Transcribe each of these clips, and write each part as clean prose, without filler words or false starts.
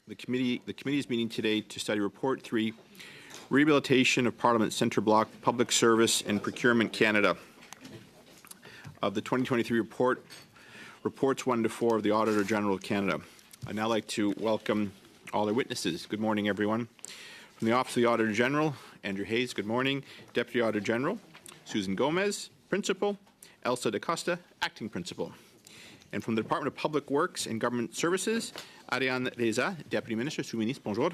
The committee is meeting today to study Report 3, Rehabilitation of Parliament Centre Block, Public Service and Procurement Canada. Of the 2023 report, Reports 1 to 4 of the Auditor General of Canada. I'd now like to welcome all our witnesses. Good morning, everyone. From the Office of the Auditor General, Andrew Hayes, good morning. Deputy Auditor General, Susan Gomez, Principal, Elsa DaCosta, Acting Principal. And from the Department of Public Works and Government Services, Ariane Reza, Deputy Minister, sous-ministre, bonjour.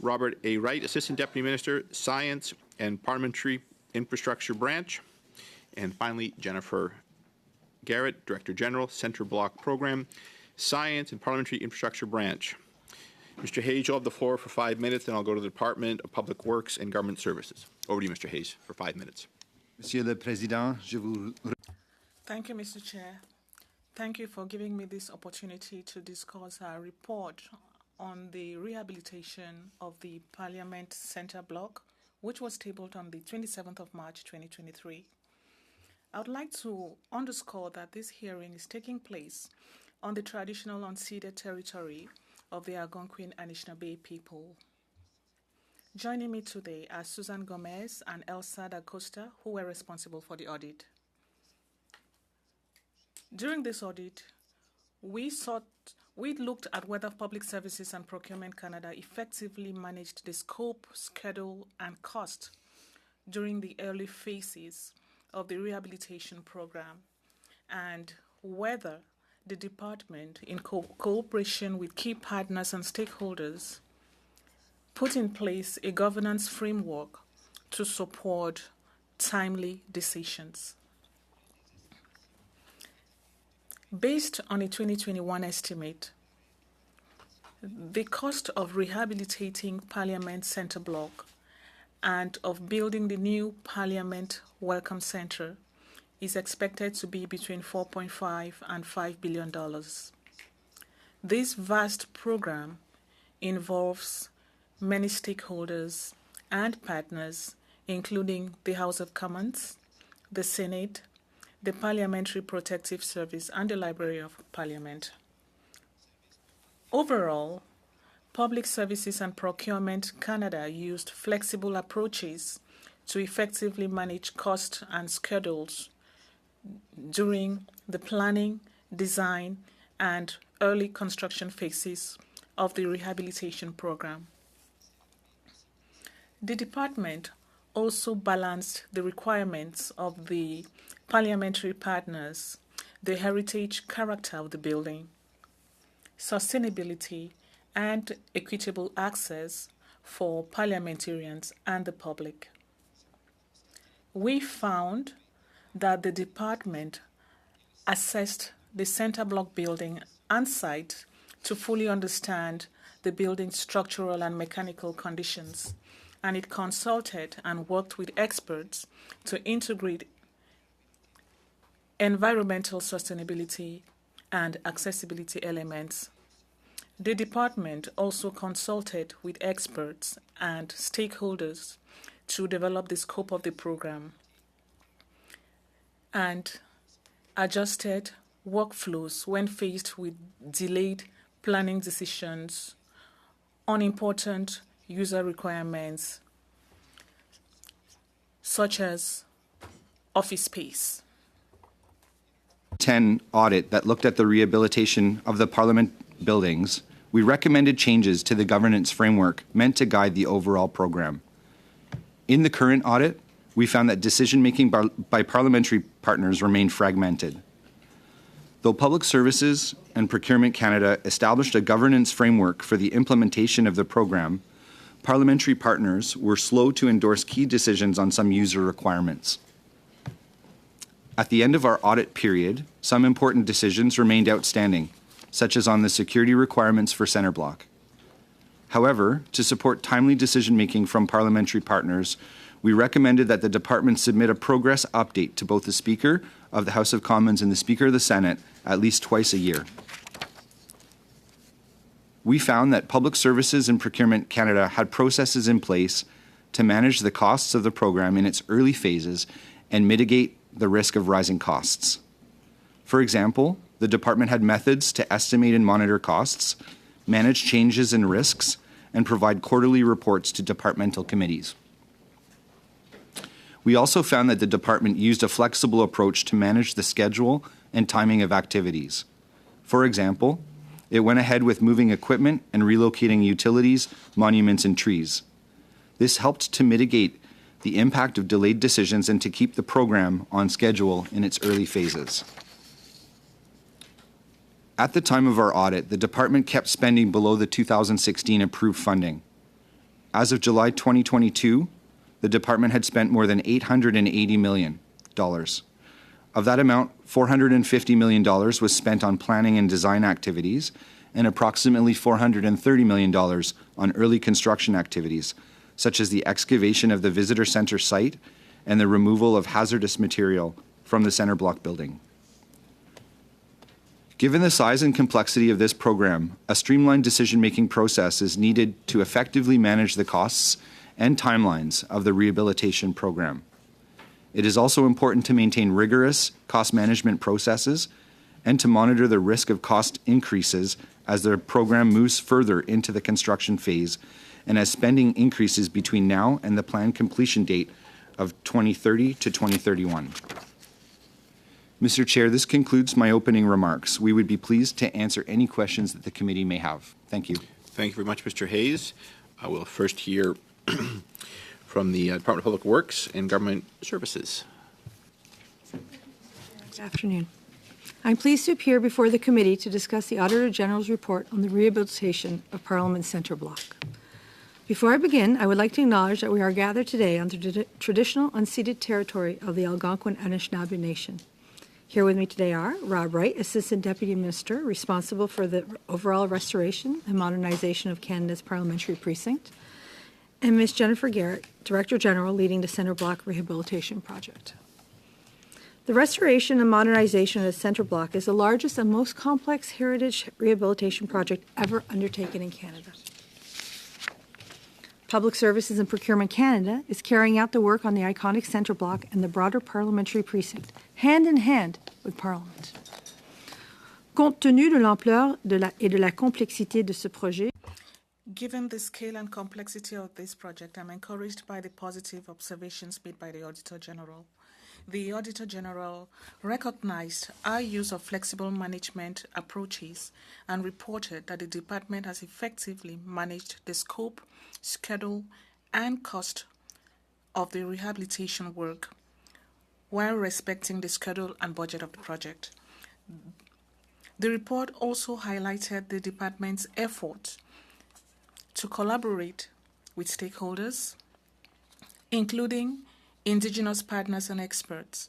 Robert A. Wright, Assistant Deputy Minister, Science and Parliamentary Infrastructure Branch. And finally, Jennifer Garrett, Director General, Centre Block Program, Science and Parliamentary Infrastructure Branch. Mr. Hayes, you'll have the floor for 5 minutes, and I'll go to the Department of Public Works and Government Services. Over to you, Mr. Hayes, for 5 minutes. Monsieur le Président, je vous... Thank you, Mr. Chair. Thank you for giving me this opportunity to discuss our report on the rehabilitation of the Parliament Centre Block, which was tabled on the 27th of March 2023. I would like to underscore that this hearing is taking place on the traditional unceded territory of the Algonquin Anishinaabe people. Joining me today are Susan Gomez and Elsa DaCosta, who were responsible for the audit. During this audit, we looked at whether Public Services and Procurement Canada effectively managed the scope, schedule, and cost during the early phases of the rehabilitation program, and whether the department, in cooperation with key partners and stakeholders, put in place a governance framework to support timely decisions. Based on a 2021 estimate, the cost of rehabilitating Parliament Centre Block and of building the new Parliament Welcome Centre is expected to be between $4.5 and $5 billion. This vast program involves many stakeholders and partners, including the House of Commons, the Senate, the Parliamentary Protective Service, and the Library of Parliament. Overall, Public Services and Procurement Canada used flexible approaches to effectively manage costs and schedules during the planning, design, and early construction phases of the rehabilitation program. The department also balanced the requirements of the parliamentary partners, the heritage character of the building, sustainability, and equitable access for parliamentarians and the public. We found that the department assessed the Centre Block building and site to fully understand the building's structural and mechanical conditions, and it consulted and worked with experts to integrate environmental sustainability and accessibility elements. The department also consulted with experts and stakeholders to develop the scope of the program and adjusted workflows when faced with delayed planning decisions, unimportant user requirements, such as office space. 10 audit that looked at the rehabilitation of the Parliament buildings, we recommended changes to the governance framework meant to guide the overall program. In the current audit, we found that decision-making by parliamentary partners remained fragmented. Though Public Services and Procurement Canada established a governance framework for the implementation of the program, parliamentary partners were slow to endorse key decisions on some user requirements. At the end of our audit period, some important decisions remained outstanding, such as on the security requirements for Centre Block. However, to support timely decision-making from parliamentary partners, we recommended that the department submit a progress update to both the Speaker of the House of Commons and the Speaker of the Senate at least twice a year. We found that Public Services and Procurement Canada had processes in place to manage the costs of the program in its early phases and mitigate the risk of rising costs. For example, the department had methods to estimate and monitor costs, manage changes and risks, and provide quarterly reports to departmental committees. We also found that the department used a flexible approach to manage the schedule and timing of activities. For example, it went ahead with moving equipment and relocating utilities, monuments, and trees. This helped to mitigate the impact of delayed decisions and to keep the program on schedule in its early phases. At the time of our audit, the department kept spending below the 2016 approved funding. As of July 2022, the department had spent more than $880 million. Of that amount, $450 million was spent on planning and design activities, and approximately $430 million on early construction activities, such as the excavation of the visitor center site and the removal of hazardous material from the center block building. Given the size and complexity of this program, a streamlined decision-making process is needed to effectively manage the costs and timelines of the rehabilitation program. It is also important to maintain rigorous cost management processes and to monitor the risk of cost increases as the program moves further into the construction phase and as spending increases between now and the planned completion date of 2030 to 2031. Mr. Chair, this concludes my opening remarks. We would be pleased to answer any questions that the committee may have. Thank you. Thank you very much, Mr. Hayes. I will first hear from the Department of Public Works and Government Services. Good afternoon. I'm pleased to appear before the committee to discuss the Auditor General's report on the rehabilitation of Parliament Centre Block. Before I begin, I would like to acknowledge that we are gathered today on the traditional unceded territory of the Algonquin Anishinaabe Nation. Here with me today are Rob Wright, Assistant Deputy Minister, responsible for the overall restoration and modernization of Canada's parliamentary precinct, and Ms. Jennifer Garrett, Director General, leading the Centre Block Rehabilitation Project. The restoration and modernization of the Centre Block is the largest and most complex heritage rehabilitation project ever undertaken in Canada. Public Services and Procurement Canada is carrying out the work on the iconic Centre Block and the broader parliamentary precinct, hand in hand with Parliament. Compte tenu de l'ampleur et de la complexité de ce projet, Given the scale and complexity of this project, I'm encouraged by the positive observations made by the Auditor General. The Auditor General recognized our use of flexible management approaches and reported that the department has effectively managed the scope, schedule, and cost of the rehabilitation work while respecting the schedule and budget of the project. The report also highlighted the department's effort to collaborate with stakeholders, including Indigenous partners and experts,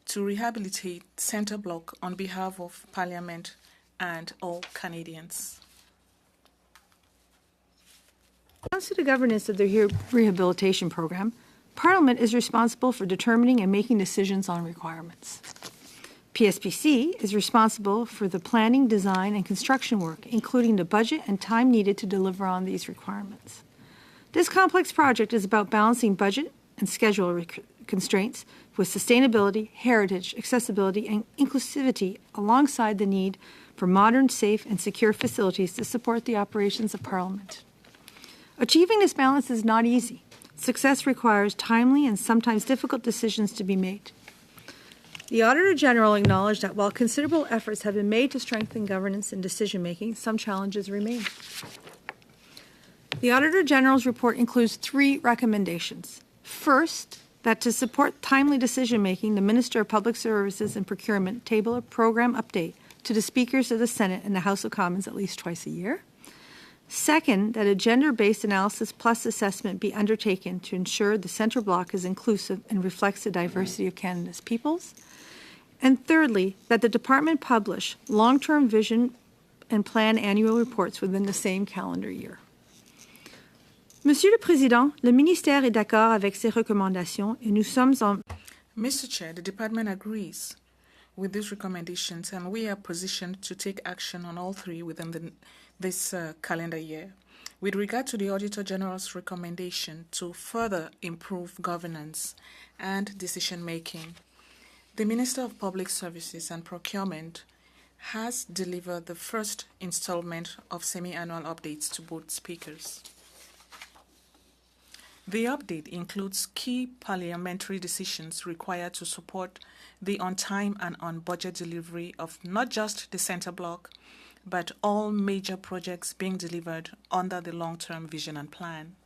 to rehabilitate Centre Block on behalf of Parliament and all Canadians. when it comes to the governance of the rehabilitation program, Parliament is responsible for determining and making decisions on requirements. PSPC is responsible for the planning, design, and construction work, including the budget and time needed to deliver on these requirements. This complex project is about balancing budget and schedule constraints with sustainability, heritage, accessibility, and inclusivity alongside the need for modern, safe, and secure facilities to support the operations of Parliament. Achieving this balance is not easy. Success requires timely and sometimes difficult decisions to be made. The Auditor General acknowledged that while considerable efforts have been made to strengthen governance and decision-making, some challenges remain. The Auditor General's report includes 3 recommendations. First, that to support timely decision-making, the Minister of Public Services and Procurement table a program update to the Speakers of the Senate and the House of Commons at least twice a year. Second, that a gender-based analysis plus assessment be undertaken to ensure the Centre Block is inclusive and reflects the diversity of Canada's peoples. And thirdly, that the Department publish long-term vision and plan annual reports within the same calendar year. Monsieur le Président, le ministère est d'accord avec ces recommandations et nous sommes en... Mr. Chair, the department agrees with these recommendations, and we are positioned to take action on all three within this calendar year. With regard to the Auditor General's recommendation to further improve governance and decision-making, the Minister of Public Services and Procurement has delivered the first installment of semi-annual updates to both speakers. The update includes key parliamentary decisions required to support the on-time and on-budget delivery of not just the Center Block, but all major projects being delivered under the long-term vision and plan.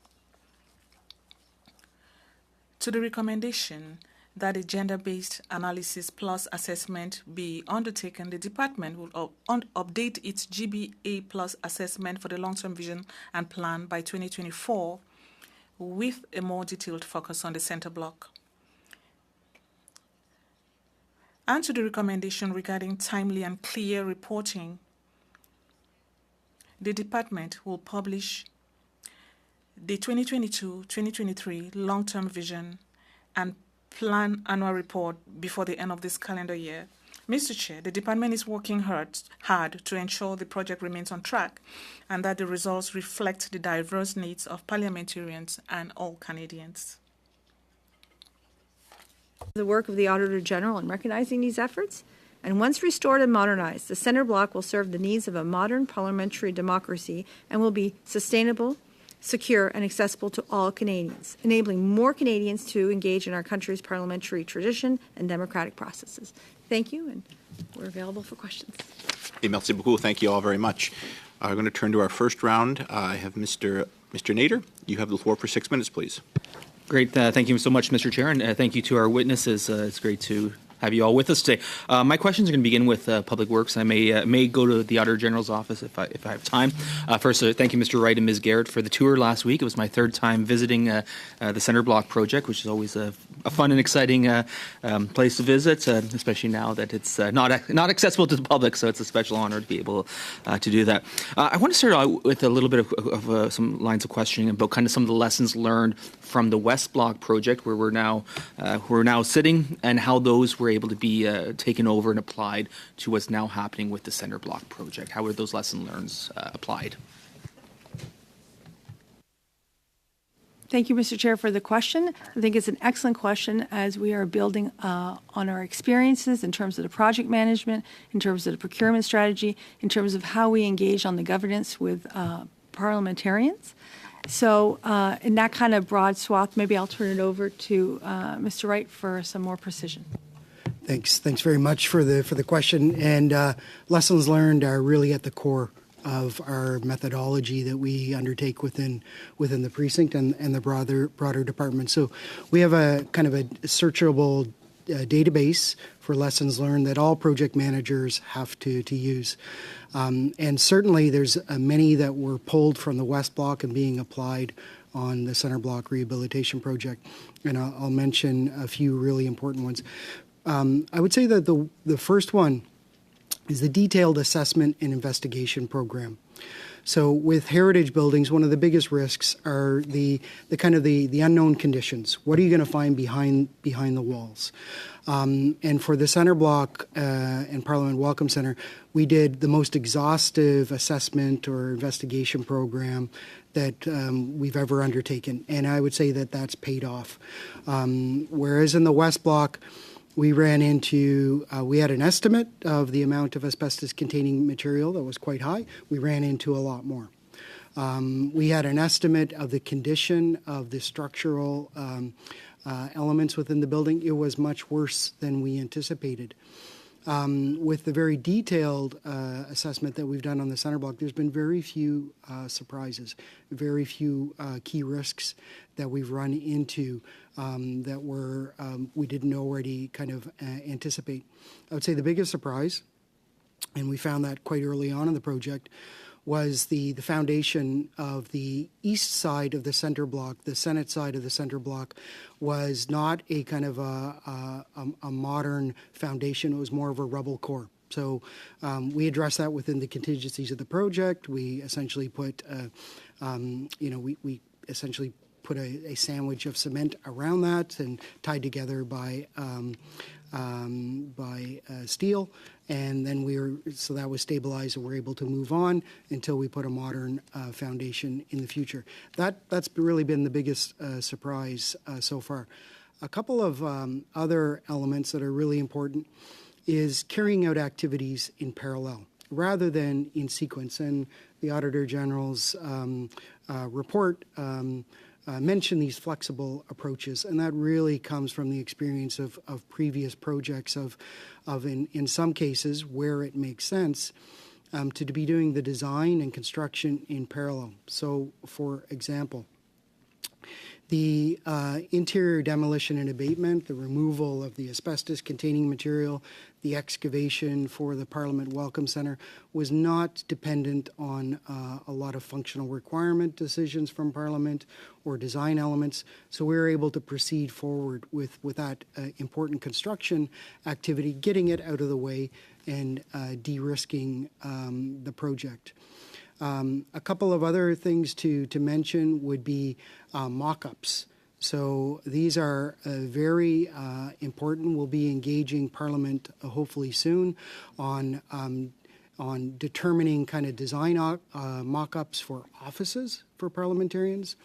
To the recommendation that a gender-based analysis plus assessment be undertaken, the department will update its GBA plus assessment for the long-term vision and plan by 2024 with a more detailed focus on the Center Block. And to the recommendation regarding timely and clear reporting, the department will publish the 2022-2023 long-term vision and plan annual report before the end of this calendar year. Mr. Chair, the department is working hard to ensure the project remains on track and that the results reflect the diverse needs of parliamentarians and all Canadians. The work of the Auditor General in recognizing these efforts, and once restored and modernized, the Center Block will serve the needs of a modern parliamentary democracy and will be sustainable, secure, and accessible to all Canadians, enabling more Canadians to engage in our country's parliamentary tradition and democratic processes. Thank you, and we're available for questions. Et merci beaucoup. Thank you all very much. We're going to turn to our first round. I have Mr. Nader. You have the floor for 6 minutes, please. Great. Thank you so much, Mr. Chair, and thank you to our witnesses. It's great to have you all with us today. My questions are going to begin with Public Works. I may go to the Auditor General's office if I have time. First, thank you, Mr. Wright and Ms. Garrett, for the tour last week. It was my third time visiting the Center Block project, which is always a fun and exciting place to visit, especially now that it's not accessible to the public. So it's a special honor to be able to do that. I want to start out with a little bit of some lines of questioning about kind of some of the lessons learned from the West Block project, where we're now sitting, and how those were able to be taken over and applied to what's now happening with the Center Block project. How were those lessons learned applied? Thank you, Mr. Chair, for the question. I think it's an excellent question as we are building on our experiences in terms of the project management, in terms of the procurement strategy, in terms of how we engage on the governance with parliamentarians. So in that kind of broad swath, maybe I'll turn it over to Mr. Wright for some more precision. Thanks very much for the question. And lessons learned are really at the core of our methodology that we undertake within the precinct and the broader department. So we have a kind of a searchable database for lessons learned that all project managers have to use. And certainly there's many that were pulled from the West Block and being applied on the Center Block Rehabilitation Project. And I'll mention a few really important ones. I would say that the first one is the detailed assessment and investigation program. So with heritage buildings, one of the biggest risks are the kind of the unknown conditions. What are you going to find behind the walls? And for the Center Block and Parliament Welcome Centre, we did the most exhaustive assessment or investigation program that we've ever undertaken. And I would say that that's paid off. Whereas in the West Block, we ran into, we had an estimate of the amount of asbestos-containing material that was quite high. We ran into a lot more. We had an estimate of the condition of the structural elements within the building. It was much worse than we anticipated. With the very detailed assessment that we've done on the Center Block, there's been very few surprises, very few key risks that we've run into that we didn't already kind of anticipate. I would say the biggest surprise, and we found that quite early on in the project, was the foundation of the east side of the Center Block, the Senate side of the Center Block, was not a kind of a modern foundation. It was more of a rubble core. So we addressed that within the contingencies of the project. We essentially put, we essentially put a sandwich of cement around that and tied together by steel, and then so that was stabilized and we're able to move on until we put a modern foundation in the future. That's really been the biggest surprise so far. A couple of other elements that are really important is carrying out activities in parallel rather than in sequence. And the Auditor General's report mentioned these flexible approaches, and that really comes from the experience of previous projects of in some cases where it makes sense to be doing the design and construction in parallel. So, for example, the interior demolition and abatement, the removal of the asbestos-containing material, the excavation for the Parliament Welcome Centre was not dependent on a lot of functional requirement decisions from Parliament or design elements. So we were able to proceed forward with that important construction activity, getting it out of the way and de-risking the project. A couple of other things to mention would be mock-ups. So these are very important. We'll be engaging Parliament hopefully soon on determining kind of design mock-ups for offices for parliamentarians,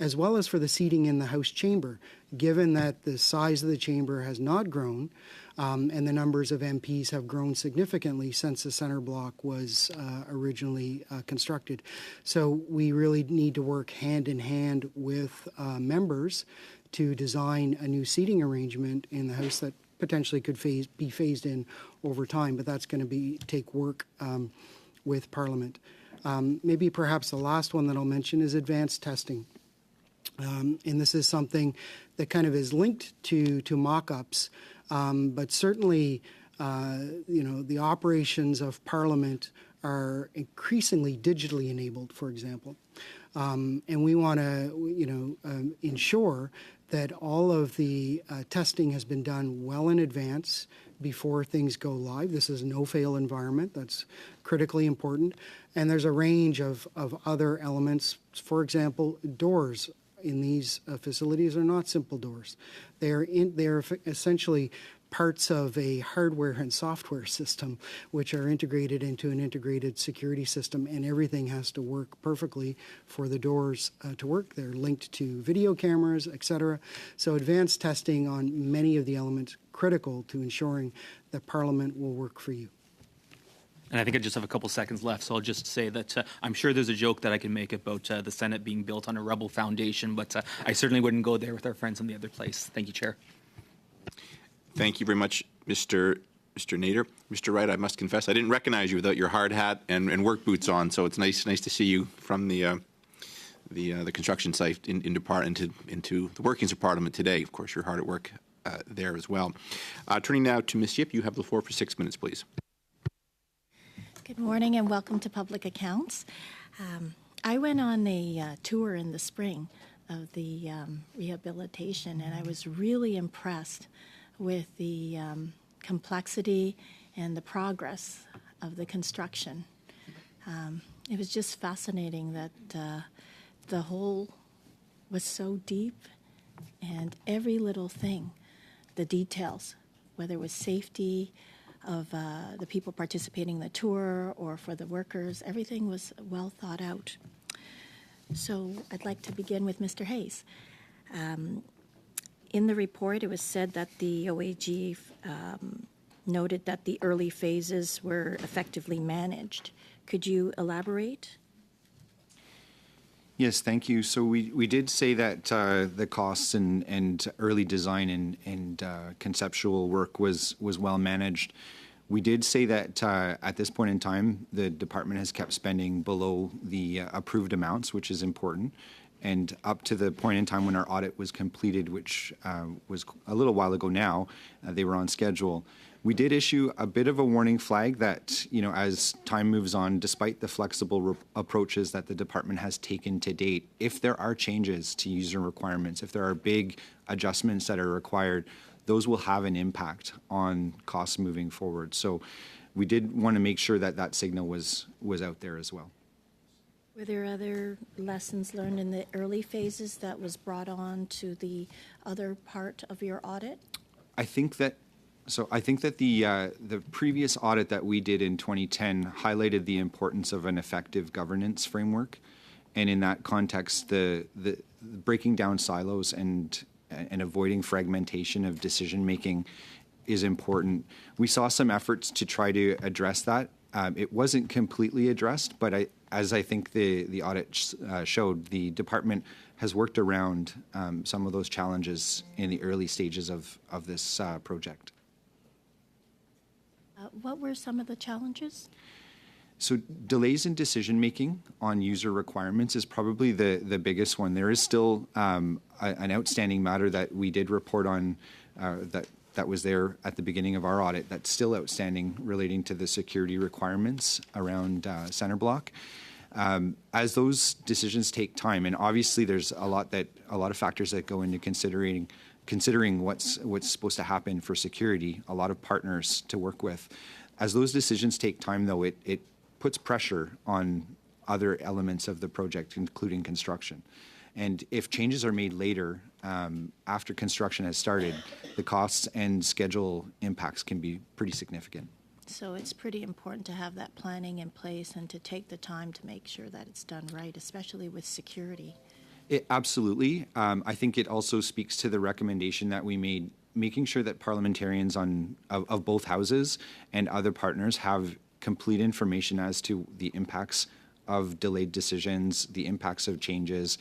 as well as for the seating in the House chamber, given that the size of the chamber has not grown and the numbers of MPs have grown significantly since the centre block was originally constructed. So we really need to work hand in hand with members to design a new seating arrangement in the House that potentially could be phased in over time, but that's going to take work with Parliament. Maybe perhaps the last one that I'll mention is advanced testing. And this is something that kind of is linked to mock-ups, but certainly, the operations of Parliament are increasingly digitally enabled, for example. And we want to, ensure that all of the testing has been done well in advance before things go live. This is a no-fail environment. That's critically important. And there's a range of other elements. For example, doors in these facilities are not simple doors. They're essentially parts of a hardware and software system which are integrated into an integrated security system, and everything has to work perfectly for the doors to work. They're linked to video cameras, etc. So advanced testing on many of the elements critical to ensuring that Parliament will work for you. And I think I just have a couple seconds left, so I'll just say that I'm sure there's a joke that I can make about the Senate being built on a rebel foundation, but I certainly wouldn't go there with our friends in the other place. Thank you, Chair. Thank you very much, Mr. Nader. Mr. Wright, I must confess, I didn't recognize you without your hard hat and work boots on, so it's nice to see you from the construction site into the workings of Parliament today. Of course, you're hard at work there as well. Turning now to Ms. Yip, you have the floor for 6 minutes, please. Good morning and welcome to Public Accounts. I went on a tour in the spring of the rehabilitation, and I was really impressed with the complexity and the progress of the construction. It was just fascinating that the hole was so deep, and every little thing, the details, whether it was safety of the people participating in the tour or for the workers, everything was well thought out. So I'd like to begin with Mr. Hayes. In the report, it was said that the OAG noted that the early phases were effectively managed. Could you elaborate? Yes, thank you. So we did say that the costs and early design and conceptual work was well managed. We did say that at this point in time, the department has kept spending below the approved amounts, which is important. And up to the point in time when our audit was completed, which was a little while ago now, they were on schedule. We did issue a bit of a warning flag that, as time moves on, despite the flexible approaches that the department has taken to date, if there are changes to user requirements, if there are big adjustments that are required, those will have an impact on costs moving forward. So we did want to make sure that that signal was out there as well. Were there other lessons learned in the early phases that was brought on to the other part of your audit? I think that the previous audit that we did in 2010 highlighted the importance of an effective governance framework, and in that context, the breaking down silos and avoiding fragmentation of decision making is important. We saw some efforts to try to address that. It wasn't completely addressed, but as I think the audit showed, the department has worked around some of those challenges in the early stages of this project. What were some of the challenges? So delays in decision-making on user requirements is probably the biggest one. There is still an outstanding matter that we did report on that was there at the beginning of our audit that's still outstanding relating to the security requirements around Center Block. As those decisions take time, and obviously there's a lot of factors that go into considering what's supposed to happen for security, a lot of partners to work with. As those decisions take time, though, it puts pressure on other elements of the project, including construction. And if changes are made later, after construction has started, the costs and schedule impacts can be pretty significant. So it's pretty important to have that planning in place and to take the time to make sure that it's done right, especially with security. Absolutely. I think it also speaks to the recommendation that we made, making sure that parliamentarians of both houses and other partners have complete information as to the impacts of delayed decisions, the impacts of changes,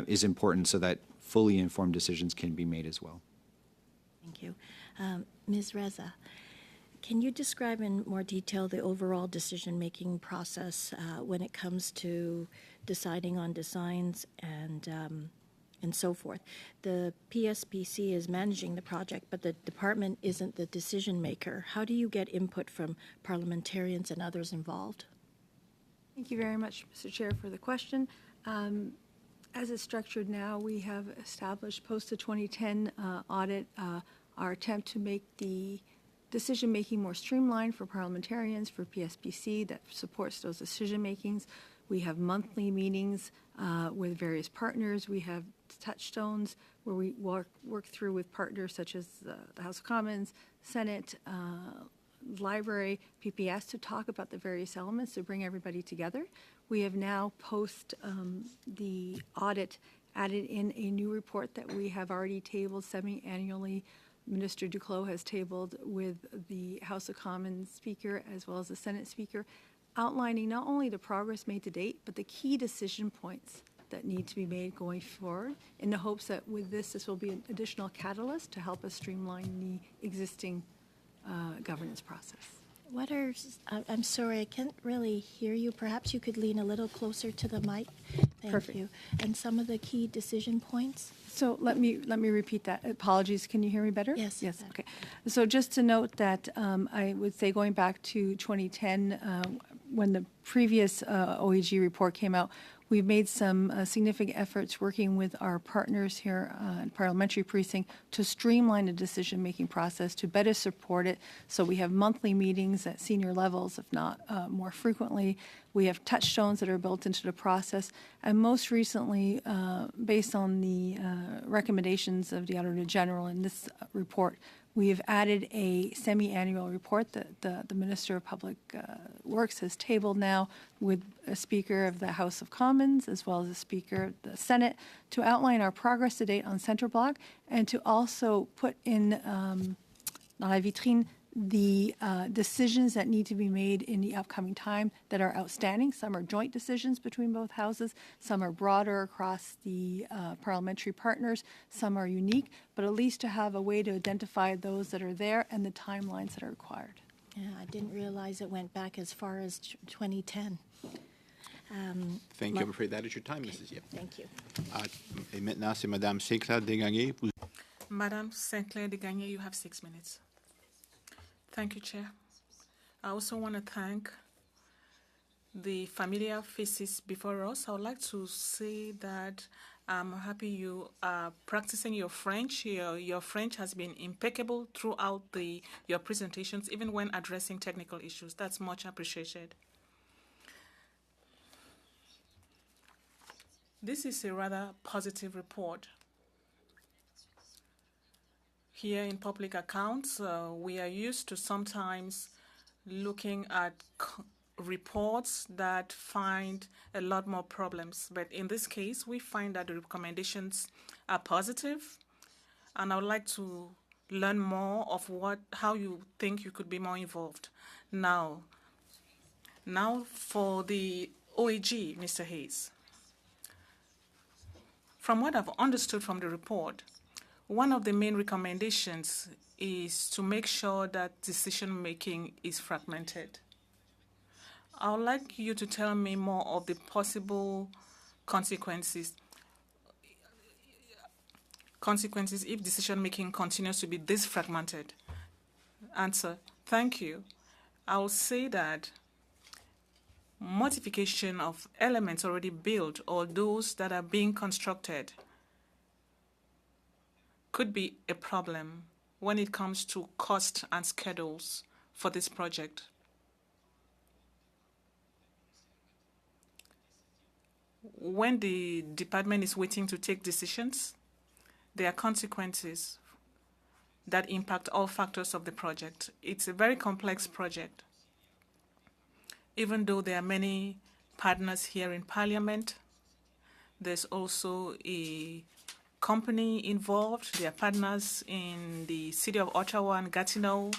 is important so that fully informed decisions can be made as well. Thank you. Ms. Reza, can you describe in more detail the overall decision-making process when it comes to deciding on designs and so forth? The PSPC is managing the project, but the department isn't the decision maker. How do you get input from parliamentarians and others involved? Thank you very much, Mr. Chair, for the question. As it's structured now, we have established post the 2010 audit our attempt to make the decision-making more streamlined for parliamentarians, for PSPC that supports those decision-makings. We have monthly meetings with various partners. We have touchstones where we work through with partners such as the House of Commons, Senate, Library, PPS to talk about the various elements to bring everybody together. We have now, post the audit, added in a new report that we have already tabled semi-annually. Minister Duclos has tabled with the House of Commons Speaker as well as the Senate Speaker, outlining not only the progress made to date, but the key decision points that need to be made going forward, in the hopes that with this will be an additional catalyst to help us streamline the existing governance process. What are, I'm sorry, I can't really hear you. Perhaps you could lean a little closer to the mic. Thank Perfect. you. And some of the key decision points? So let me repeat that. Apologies. Can you hear me better? Yes. Yes. Okay. So just to note that I would say going back to 2010, when the previous OEG report came out, we've made some significant efforts working with our partners here in Parliamentary Precinct to streamline the decision-making process, to better support it. So we have monthly meetings at senior levels, if not more frequently. We have touchstones that are built into the process. And most recently, based on the recommendations of the Auditor General in this report, we have added a semi-annual report that the Minister of Public Works has tabled now with a Speaker of the House of Commons as well as a Speaker of the Senate to outline our progress to date on Center Block and to also put in dans la vitrine the decisions that need to be made in the upcoming time that are outstanding. Some are joint decisions between both houses. Some are broader across the parliamentary partners. Some are unique, but at least to have a way to identify those that are there and the timelines that are required. Yeah, I didn't realize it went back as far as 2010. Thank you. I'm afraid that is your time, Mrs. Yip. Thank you. Et maintenant, c'est Madame Sinclair Desgagnés. Madame Sinclair Desgagnés, you have 6 minutes. Thank you, Chair. I also want to thank the familiar faces before us. I would like to say that I'm happy you are practicing your French. Your French has been impeccable throughout your presentations, even when addressing technical issues. That's much appreciated. This is a rather positive report. Here in public accounts, we are used to sometimes looking at reports that find a lot more problems. But in this case, we find that the recommendations are positive, and I would like to learn more of how you think you could be more involved. Now for the OAG, Mr. Hayes. From what I've understood from the report, one of the main recommendations is to make sure that decision-making is fragmented. I would like you to tell me more of the possible consequences if decision-making continues to be this fragmented. Answer: thank you. I will say that modification of elements already built or those that are being constructed could be a problem when it comes to cost and schedules for this project. When the department is waiting to take decisions, there are consequences that impact all factors of the project. It's a very complex project. Even though there are many partners here in Parliament, there's also a company involved. There are partners in the city of Ottawa and Gatineau.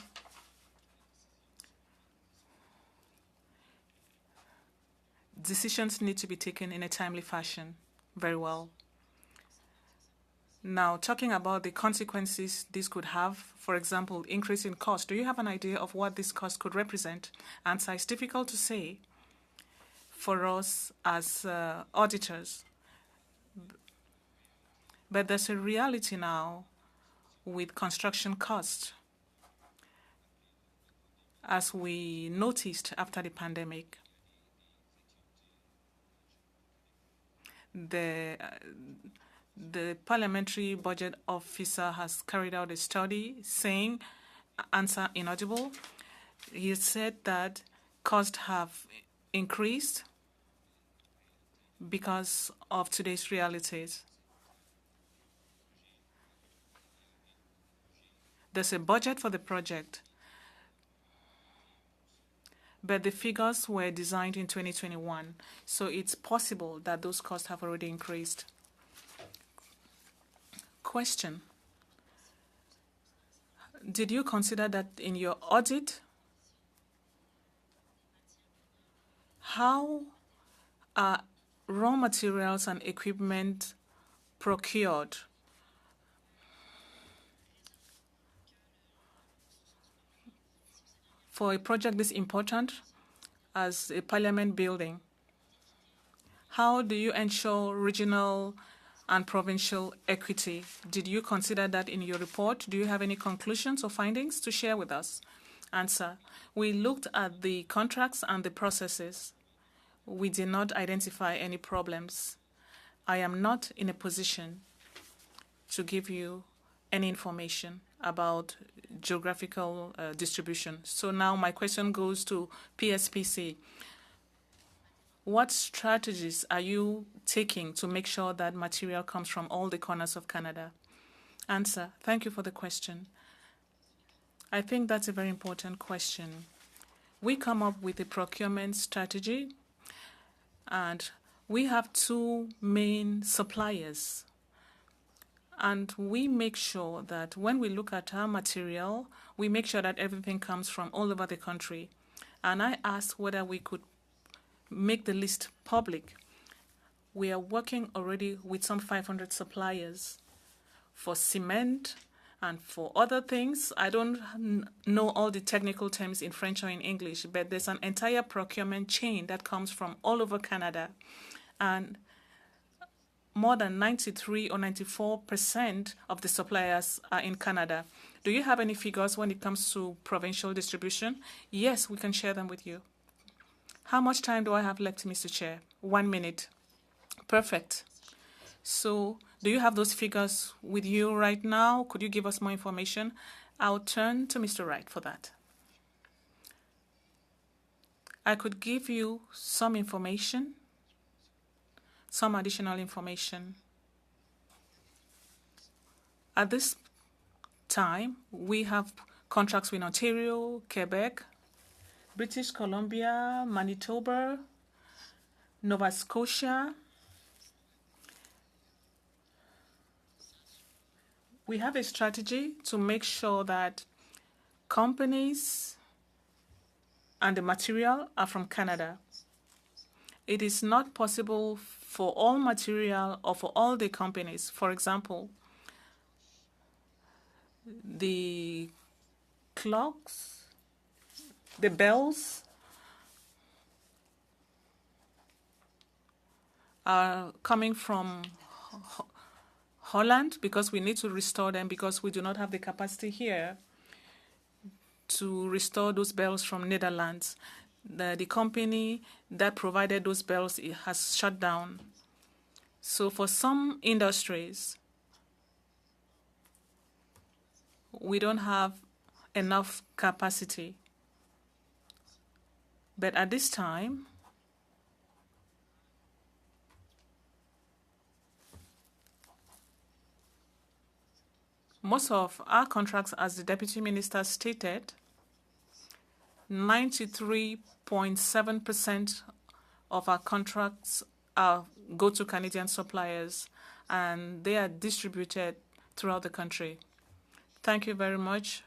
Decisions need to be taken in a timely fashion. Very well. Now, talking about the consequences this could have, for example, increase in cost, do you have an idea of what this cost could represent? Answer: it's difficult to say for us as auditors. But there's a reality now with construction costs, as we noticed after the pandemic. The parliamentary budget officer has carried out a study saying, answer inaudible, he said that costs have increased because of today's realities. There's a budget for the project, but the figures were designed in 2021, so it's possible that those costs have already increased. Question: did you consider that in your audit? How are raw materials and equipment procured? For a project this important as a parliament building, how do you ensure regional and provincial equity? Did you consider that in your report? Do you have any conclusions or findings to share with us? Answer: we looked at the contracts and the processes. We did not identify any problems. I am not in a position to give you any information about geographical distribution. So now my question goes to PSPC. What strategies are you taking to make sure that material comes from all the corners of Canada? Answer: thank you for the question. I think that's a very important question. We come up with a procurement strategy, and we have two main suppliers. And we make sure that when we look at our material, we make sure that everything comes from all over the country. And I asked whether we could make the list public. We are working already with some 500 suppliers for cement and for other things. I don't know all the technical terms in French or in English, but there's an entire procurement chain that comes from all over Canada. And more than 93 or 94% of the suppliers are in Canada. Do you have any figures when it comes to provincial distribution? Yes, we can share them with you. How much time do I have left, Mr. Chair? 1 minute. Perfect. So do you have those figures with you right now? Could you give us more information? I'll turn to Mr. Wright for that. I could give you some information. some additional information. At this time, we have contracts with Ontario, Quebec, British Columbia, Manitoba, Nova Scotia. We have a strategy to make sure that companies and the material are from Canada. It is not possible for all material or for all the companies. For example, the clocks, the bells are coming from Holland because we need to restore them because we do not have the capacity here to restore those bells from Netherlands. The company that provided those bells has shut down. So for some industries, we don't have enough capacity. But at this time, most of our contracts, as the Deputy Minister stated, 93.7% of our contracts go to Canadian suppliers, and they are distributed throughout the country. Thank you very much.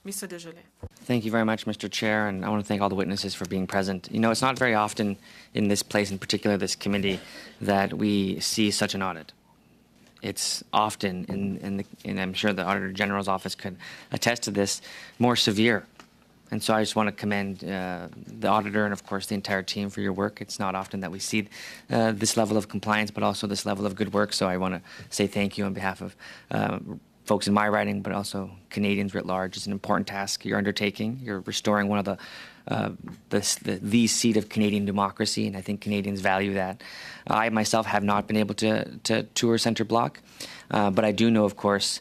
Mr. Desjardins. Thank you very much, Mr. Chair, and I want to thank all the witnesses for being present. You know, it's not very often in this place, in particular this committee, that we see such an audit. It's often, and I'm sure the Auditor General's office could attest to this, more severe. And so I just want to commend the auditor and, of course, the entire team for your work. It's not often that we see this level of compliance, but also this level of good work. So I want to say thank you on behalf of folks in my riding, but also Canadians writ large. It's an important task you're undertaking. You're restoring one of the seat of Canadian democracy, and I think Canadians value that. I myself have not been able to tour Centre Block, but I do know, of course,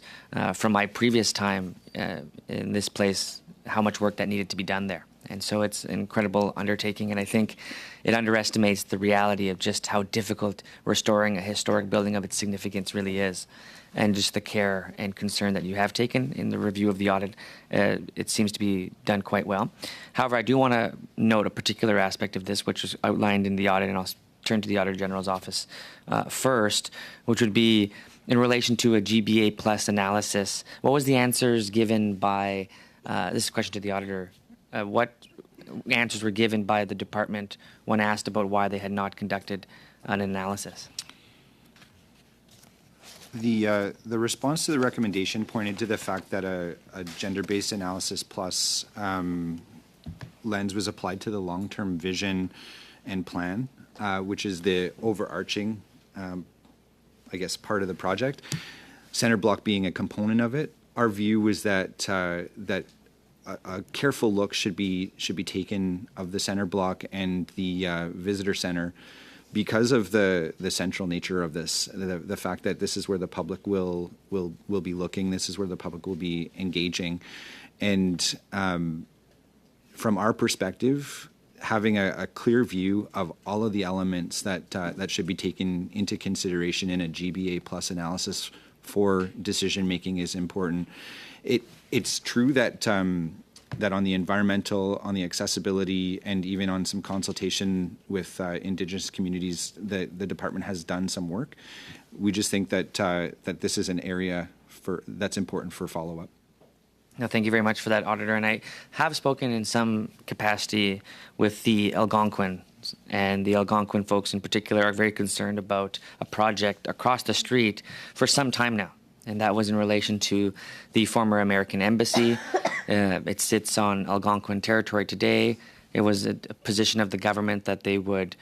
from my previous time in this place, how much work that needed to be done there. And so it's an incredible undertaking, and I think it underestimates the reality of just how difficult restoring a historic building of its significance really is, and just the care and concern that you have taken in the review of the audit. It seems to be done quite well. However, I do want to note a particular aspect of this, which was outlined in the audit, and I'll turn to the Auditor General's office first, which would be in relation to a GBA plus analysis. What was the answers given by, this is a question to the auditor, what answers were given by the department when asked about why they had not conducted an analysis? The response to the recommendation pointed to the fact that a gender-based analysis plus lens was applied to the long-term vision and plan, which is the overarching, I guess, part of the project. Centre Block being a component of it. Our view was that a careful look should be taken of the Centre Block and the visitor center, because of the central nature of this, the fact that this is where the public will be looking, this is where the public will be engaging, and from our perspective, having a clear view of all of the elements that should be taken into consideration in a GBA plus analysis for decision making is important. It's true that that on the environmental, on the accessibility, and even on some consultation with Indigenous communities, the department has done some work. We just think that that this is an area that's important for follow-up. No, thank you very much for that, Auditor. And I have spoken in some capacity with the Algonquin, and the Algonquin folks in particular are very concerned about a project across the street for some time now. And that was in relation to the former American embassy. It sits on Algonquin territory today. It was a position of the government that they would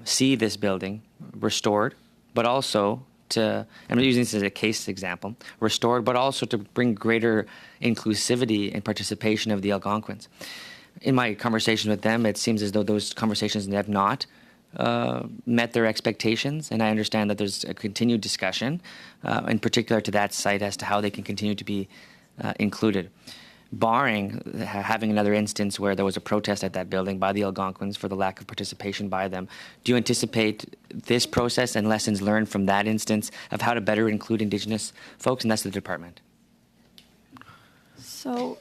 see this building restored, but also to, I'm using this as a case example, restored, but also to bring greater inclusivity and participation of the Algonquins. In my conversation with them, it seems as though those conversations have not met their expectations, and I understand that there's a continued discussion, in particular to that site, as to how they can continue to be included. barring having another instance where there was a protest at that building by the Algonquins for the lack of participation by them, do you anticipate this process and lessons learned from that instance of how to better include Indigenous folks? And that's the department. So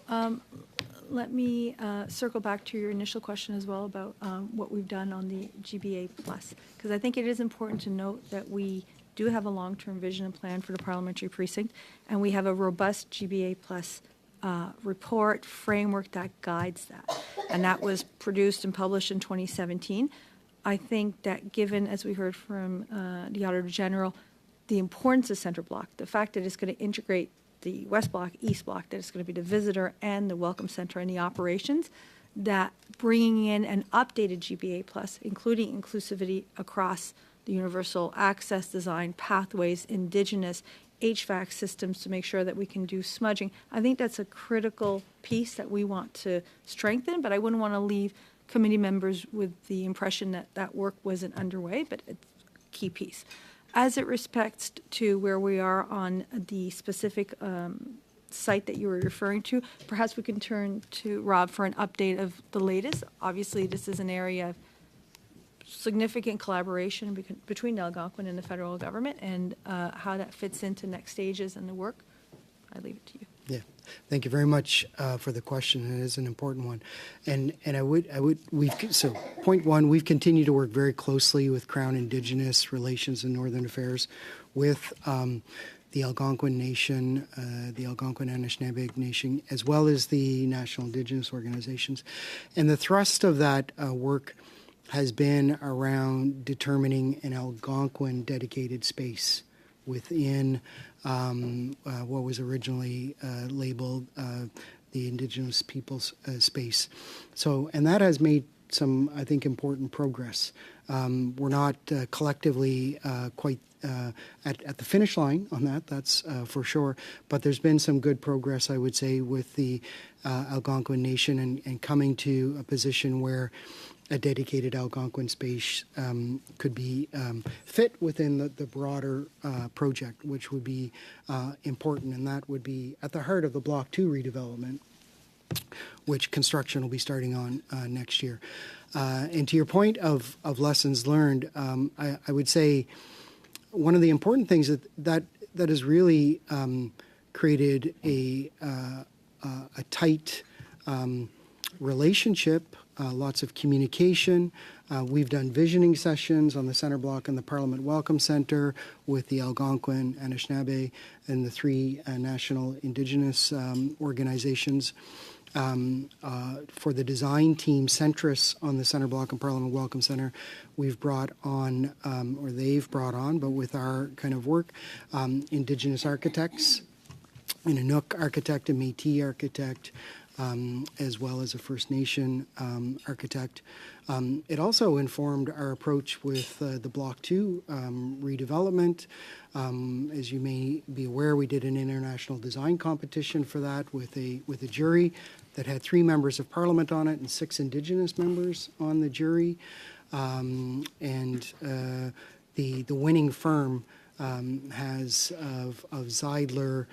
let me circle back to your initial question as well about what we've done on the GBA Plus, because I think it is important to note that we do have a long-term vision and plan for the parliamentary precinct, and we have a robust GBA Plus report framework that guides that. And that was produced and published in 2017. I think that given, as we heard from the Auditor General, the importance of Centre Block, the fact that it's going to integrate the West Block, East Block, that it's going to be the visitor and the welcome center and the operations, that bringing in an updated GBA Plus, including inclusivity across the universal access design, pathways, Indigenous, HVAC systems to make sure that we can do smudging. I think that's a critical piece that we want to strengthen, but I wouldn't want to leave committee members with the impression that that work wasn't underway, but it's a key piece. As it respects to where we are on the specific site that you were referring to, perhaps we can turn to Rob for an update of the latest. Obviously, this is an area of significant collaboration between the Algonquin and the federal government, and how that fits into next stages and the work. I leave it to you. Yeah, thank you very much for the question. It is an important one, and so point one, we've continued to work very closely with Crown Indigenous Relations and Northern Affairs, with the Algonquin Nation, the Algonquin Anishinaabe Nation, as well as the National Indigenous Organizations, and the thrust of that work has been around determining an Algonquin dedicated space within what was originally labeled the Indigenous Peoples space. So, and that has made some, I think, important progress. We're not collectively quite at the finish line on that, that's for sure, but there's been some good progress, I would say, with the Algonquin Nation and coming to a position where a dedicated Algonquin space could be fit within the broader project, which would be important, and that would be at the heart of the Block 2 redevelopment, which construction will be starting on next year. And to your point of lessons learned, I would say one of the important things that has really created a tight relationship, lots of communication. We've done visioning sessions on the Centre Block and the Parliament Welcome Centre with the Algonquin, Anishinaabe, and the three national Indigenous organizations. For the design team, Centris, on the Centre Block and Parliament Welcome Centre, we've brought on, or they've brought on, but with our kind of work, Indigenous architects, and a Nook architect, a Métis architect, as well as a First Nation architect. It also informed our approach with the Block 2 redevelopment. As you may be aware, we did an international design competition for that with a jury that had 3 members of Parliament on it and 6 Indigenous members on the jury. The winning firm has of Zeidler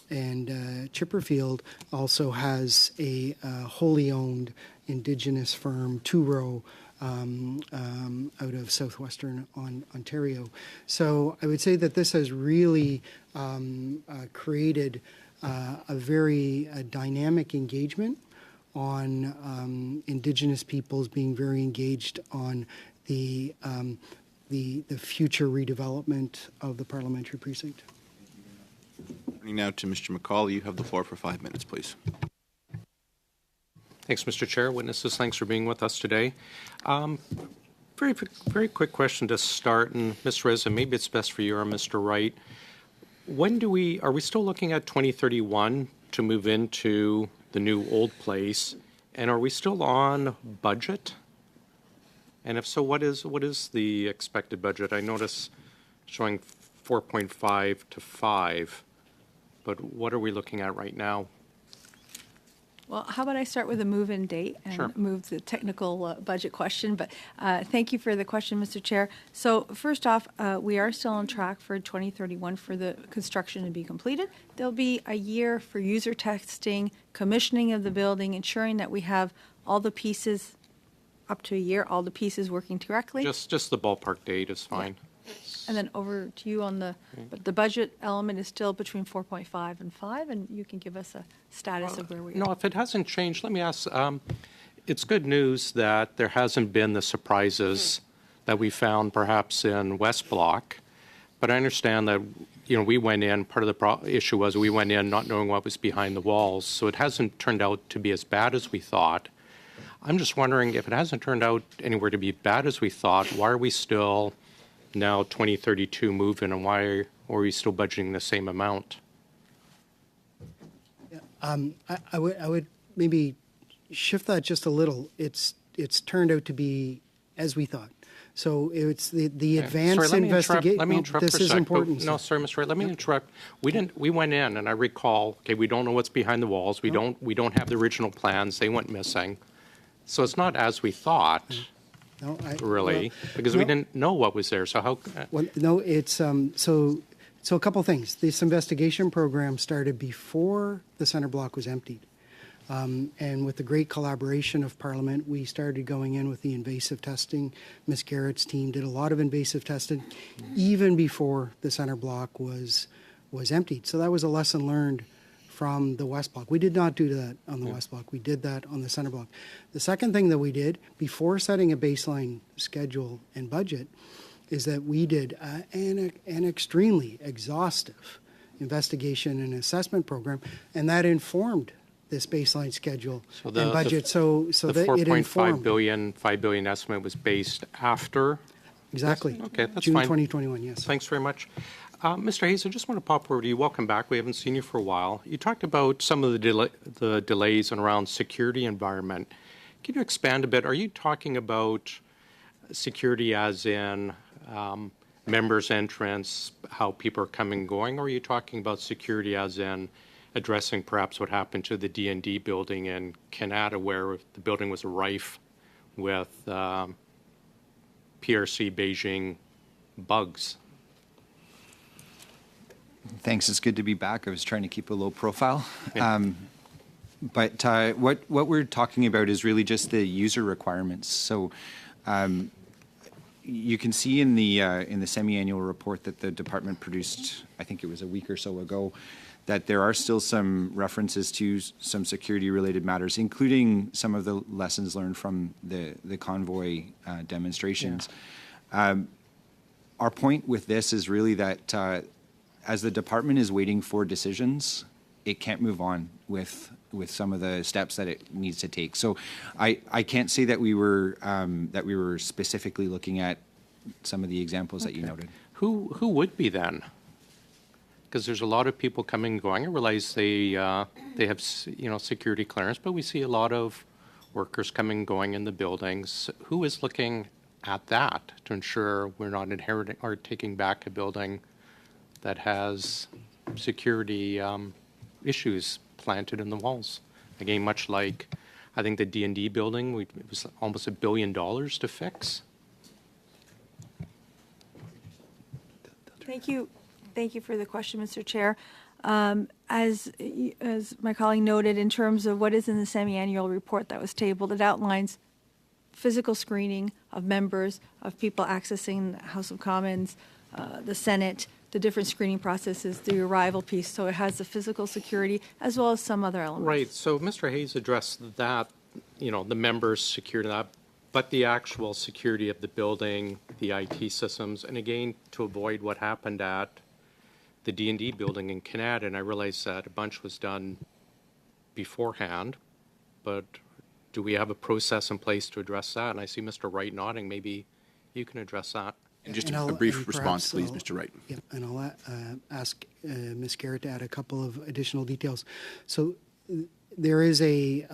and Chipperfield also has a wholly owned Indigenous firm, Turo, out of southwestern Ontario. So I would say that this has really created a very dynamic engagement on Indigenous peoples being very engaged on the future redevelopment of the parliamentary precinct. Turning now to Mr. McCall, you have the floor for 5 minutes, please. Thanks, Mr. Chair. Witnesses, thanks for being with us today. Very quick question to start, and Ms. Reza, maybe it's best for you or Mr. Wright. Are we still looking at 2031 to move into the new old place, and are we still on budget? And if so, what is the expected budget? I notice showing 4.5 to 5, but what are we looking at right now? Well, how about I start with a move-in date and Sure. move the technical budget question? But thank you for the question, Mr. Chair. So first off, we are still on track for 2031 for the construction to be completed. There'll be a year for user testing, commissioning of the building, ensuring that we have all the pieces, up to a year, all the pieces working correctly. Just the ballpark date is fine. And then over to you on but the budget element is still between 4.5 and 5, and you can give us a status of where we are. No, if it hasn't changed, let me ask, it's good news that there hasn't been the surprises that we found perhaps in West Block, but I understand that, we went in, part of the issue was we went in not knowing what was behind the walls, so it hasn't turned out to be as bad as we thought. I'm just wondering, if it hasn't turned out anywhere to be bad as we thought, why are we still now 2032 move-in, and why are we still budgeting the same amount? I would maybe shift that just a little. It's turned out to be as we thought. So it's the advanced investigation. Let me interrupt This for a is second. important. No, sorry, Mr. Wright. Let me interrupt. We went in, and I recall. Okay, we don't know what's behind the walls. We don't have the original plans. They went missing. So it's not as we thought. No, Really, because we didn't know what was there. So how? Well, no, it's so a couple things. This investigation program started before the center block was emptied, and with the great collaboration of Parliament, we started going in with the invasive testing. Ms. Garrett's team did a lot of invasive testing, even before the center block was emptied. So that was a lesson learned from the West Block. We did not do that on the West Block. We did that on the Center Block. The second thing that we did before setting a baseline schedule and budget is that we did an extremely exhaustive investigation and assessment program, and that informed this baseline schedule and budget. So the that it informed. $5 billion estimate was based after. Exactly. Okay, that's June fine. 2021. Yes. Thanks very much. Mr. Hayes, I just want to pop over to you. Welcome back. We haven't seen you for a while. You talked about some of the delays around security environment. Can you expand a bit? Are you talking about security as in members' entrance, how people are coming and going, or are you talking about security as in addressing perhaps what happened to the D&D building in Canada, where the building was rife with PRC Beijing bugs? Thanks. It's good to be back. I was trying to keep a low profile. But what we're talking about is really just the user requirements. So you can see in the semi-annual report that the department produced, I think it was a week or so ago, that there are still some references to some security-related matters, including some of the lessons learned from the convoy demonstrations. Our point with this is really that as the department is waiting for decisions, it can't move on with some of the steps that it needs to take. So I can't say that we were specifically looking at some of the examples that you noted. Who would be then? Because there's a lot of people coming and going. I realize they have security clearance, but we see a lot of workers coming and going in the buildings. Who is looking at that to ensure we're not inheriting or taking back a building that has security issues planted in the walls? Again, much like I think the D&D building, it was almost $1 billion to fix. Thank you. Thank you for the question, Mr. Chair. As my colleague noted, in terms of what is in the semi-annual report that was tabled, it outlines physical screening of members, of people accessing the House of Commons, the Senate, the different screening processes, the arrival piece. So it has the physical security as well as some other elements. Right. So Mr. Hayes addressed that, the members' security, but the actual security of the building, the IT systems, and again, to avoid what happened at the D&D building in Canada, and I realize that a bunch was done beforehand, but do we have a process in place to address that? And I see Mr. Wright nodding. Maybe you can address that. And just a brief response, please, Mr. Wright. Yeah, and I'll ask Ms. Garrett to add a couple of additional details. So there is a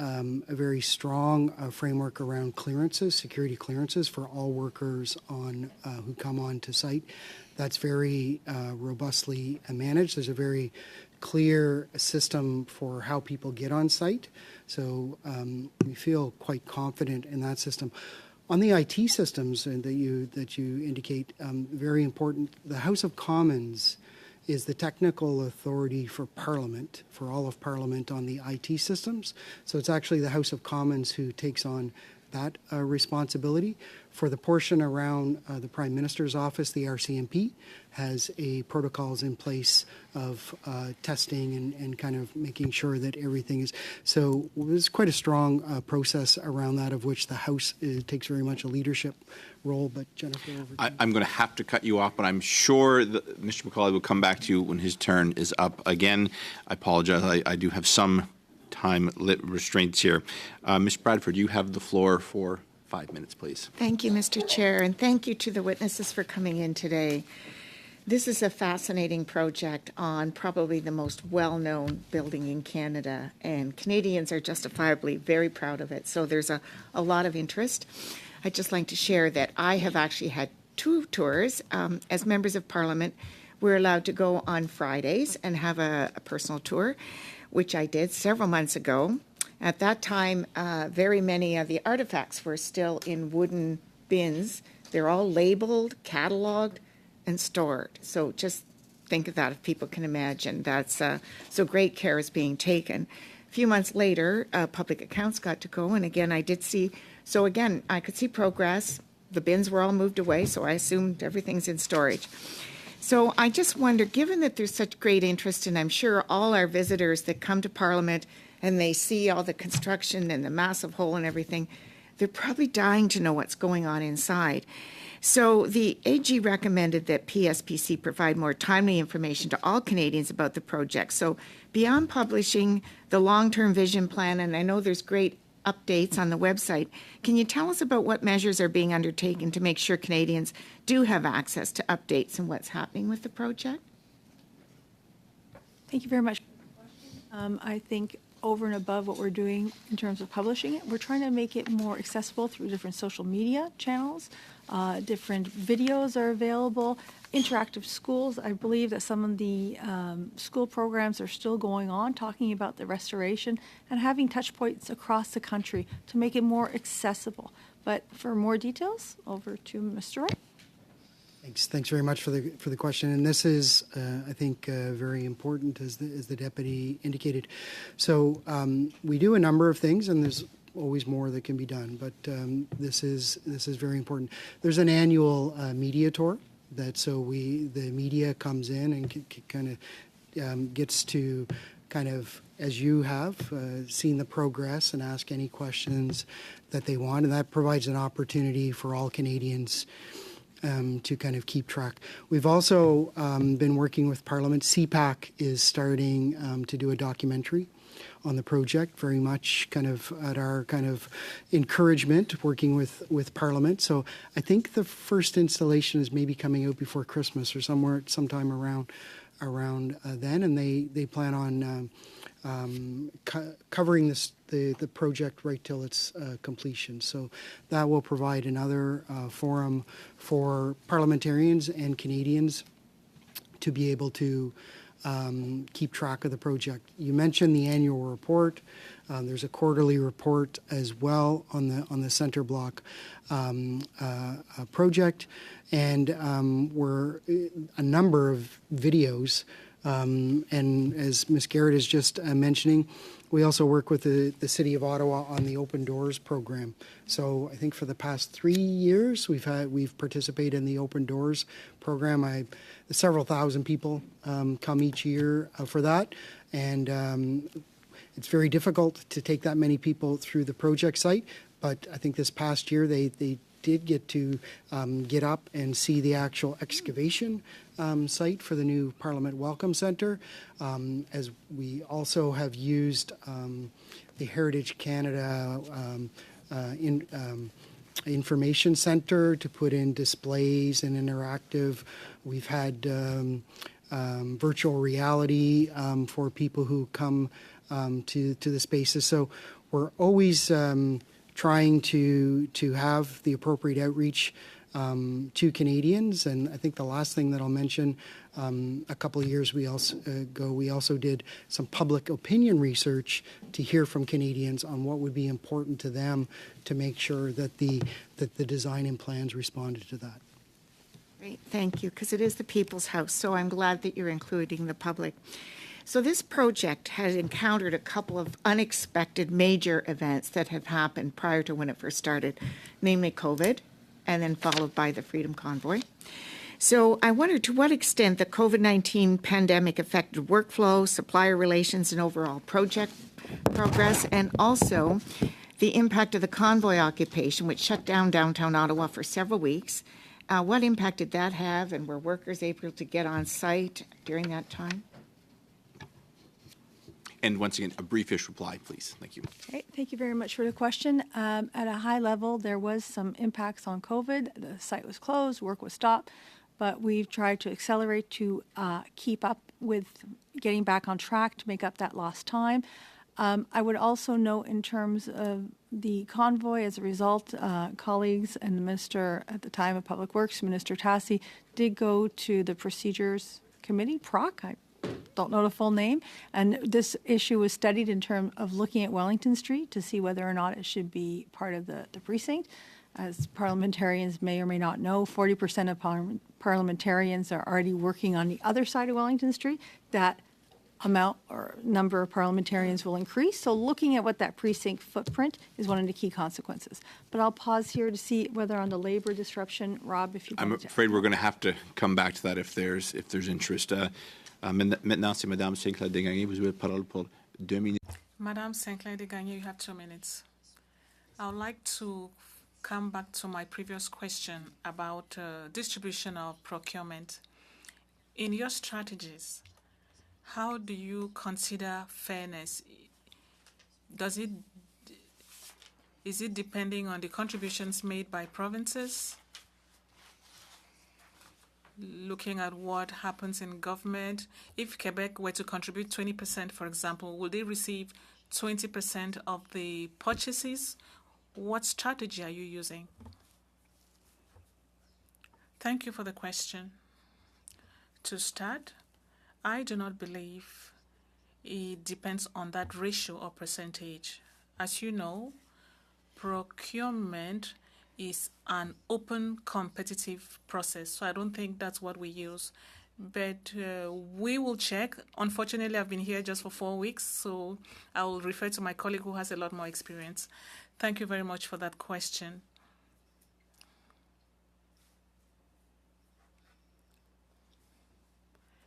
very strong framework around clearances, security clearances for all workers who come on to site. That's very robustly managed. There's a very clear system for how people get on site. So we feel quite confident in that system. On the IT systems and that you indicate, very important, the House of Commons is the technical authority for Parliament, for all of Parliament on the IT systems. So it's actually the House of Commons who takes on that responsibility. For the portion around the Prime Minister's office, the RCMP has protocols in place of testing and kind of making sure that everything is. So there's quite a strong process around that, of which the House takes very much a leadership role. But Jennifer, over to you. I'm going to have to cut you off, but I'm sure that Mr. McCauley will come back to you when his turn is up. Again, I apologize. I do have some time restraints here. Ms. Bradford, you have the floor for 5 minutes, please. Thank you, Mr. Chair, and thank you to the witnesses for coming in today. This is a fascinating project on probably the most well-known building in Canada, and Canadians are justifiably very proud of it. So there's a lot of interest. I'd just like to share that I have actually had 2 tours. As members of Parliament, we're allowed to go on Fridays and have a personal tour, which I did several months ago. At that time, very many of the artifacts were still in wooden bins. They're all labeled, cataloged, and stored. So just think of that, if people can imagine. That's so great care is being taken. A few months later, Public Accounts got to go, and again, I did see. So again, I could see progress. The bins were all moved away, so I assumed everything's in storage. So I just wonder, given that there's such great interest, and I'm sure all our visitors that come to Parliament and they see all the construction and the massive hole and everything, they're probably dying to know what's going on inside. So the AG recommended that PSPC provide more timely information to all Canadians about the project. So beyond publishing the long-term vision plan, and I know there's great updates on the website, can you tell us about what measures are being undertaken to make sure Canadians do have access to updates and what's happening with the project? Thank you very much. I think over and above what we're doing in terms of publishing it, we're trying to make it more accessible through different social media channels. Different videos are available, interactive schools. I believe that some of the school programs are still going on, talking about the restoration and having touch points across the country to make it more accessible. But for more details, over to Mr. Wright. Thanks very much for the question, and this is, I think, very important, as the deputy indicated. So we do a number of things, and there's always more that can be done, but this is very important. There's an annual media tour the media comes in and kind of gets to kind of, as you have seen the progress, and ask any questions that they want, and that provides an opportunity for all Canadians to kind of keep track. We've also been working with Parliament. CPAC is starting to do a documentary on the project, very much kind of at our kind of encouragement, working with Parliament. So I think the first installation is maybe coming out before Christmas or sometime around then, and they plan on covering the project right till its completion. So that will provide another forum for parliamentarians and Canadians to be able to keep track of the project. You mentioned the annual report. There's a quarterly report as well on the Centre Block project, and we're a number of videos. And as Ms. Garrett is just mentioning, we also work with the City of Ottawa on the Open Doors program. So I think for the past 3 years, we've participated in the Open Doors program. Several thousand people come each year for that, and it's very difficult to take that many people through the project site. But I think this past year they did get to get up and see the actual excavation site for the new Parliament Welcome Centre, as we also have used the Heritage Canada Information Centre to put in displays and interactive. We've had virtual reality for people who come to the spaces. So we're always trying to have the appropriate outreach to Canadians. And I think the last thing that I'll mention, a couple of years ago, we also did some public opinion research to hear from Canadians on what would be important to them to make sure that the design and plans responded to that. Great, thank you, because it is the People's House, so I'm glad that you're including the public. So this project has encountered a couple of unexpected major events that have happened prior to when it first started, namely COVID, and then followed by the Freedom Convoy. So I wonder to what extent the COVID-19 pandemic affected workflow, supplier relations, and overall project progress, and also the impact of the convoy occupation, which shut down downtown Ottawa for several weeks. What impact did that have, and were workers able to get on site during that time? And once again, a briefish reply, please. Thank you. Okay, thank you very much for the question. At a high level, there was some impacts on COVID. The site was closed, work was stopped, but we've tried to accelerate to keep up with getting back on track to make up that lost time. I would also note in terms of the convoy, as a result, colleagues and the Minister at the time of Public Works, Minister Tassi, did go to the Procedures Committee, PROC, I don't know the full name, and this issue was studied in terms of looking at Wellington Street to see whether or not it should be part of the precinct. As parliamentarians may or may not know, 40% of parliamentarians are already working on the other side of Wellington Street. That amount or number of parliamentarians will increase. So looking at what that precinct footprint is one of the key consequences. But I'll pause here to see whether on the labor disruption, Rob, if you I'm want to. afraid we're going to have to come back to that if there's interest. Maintenant, c'est Madame Sinclair-Desgagnés. Vous avez la parole pour 2 minutes. Madame Sinclair-Desgagnés, you have 2 minutes. I would like to come back to my previous question about distribution of procurement. In your strategies, how do you consider fairness? Is it depending on the contributions made by provinces? Looking at what happens in government, if Quebec were to contribute 20%, for example, will they receive 20% of the purchases? What strategy are you using? Thank you for the question. To start, I do not believe it depends on that ratio or percentage. As you know, procurement is an open, competitive process, so I don't think that's what we use. But we will check. Unfortunately, I've been here just for 4 weeks, so I will refer to my colleague who has a lot more experience. Thank you very much for that question.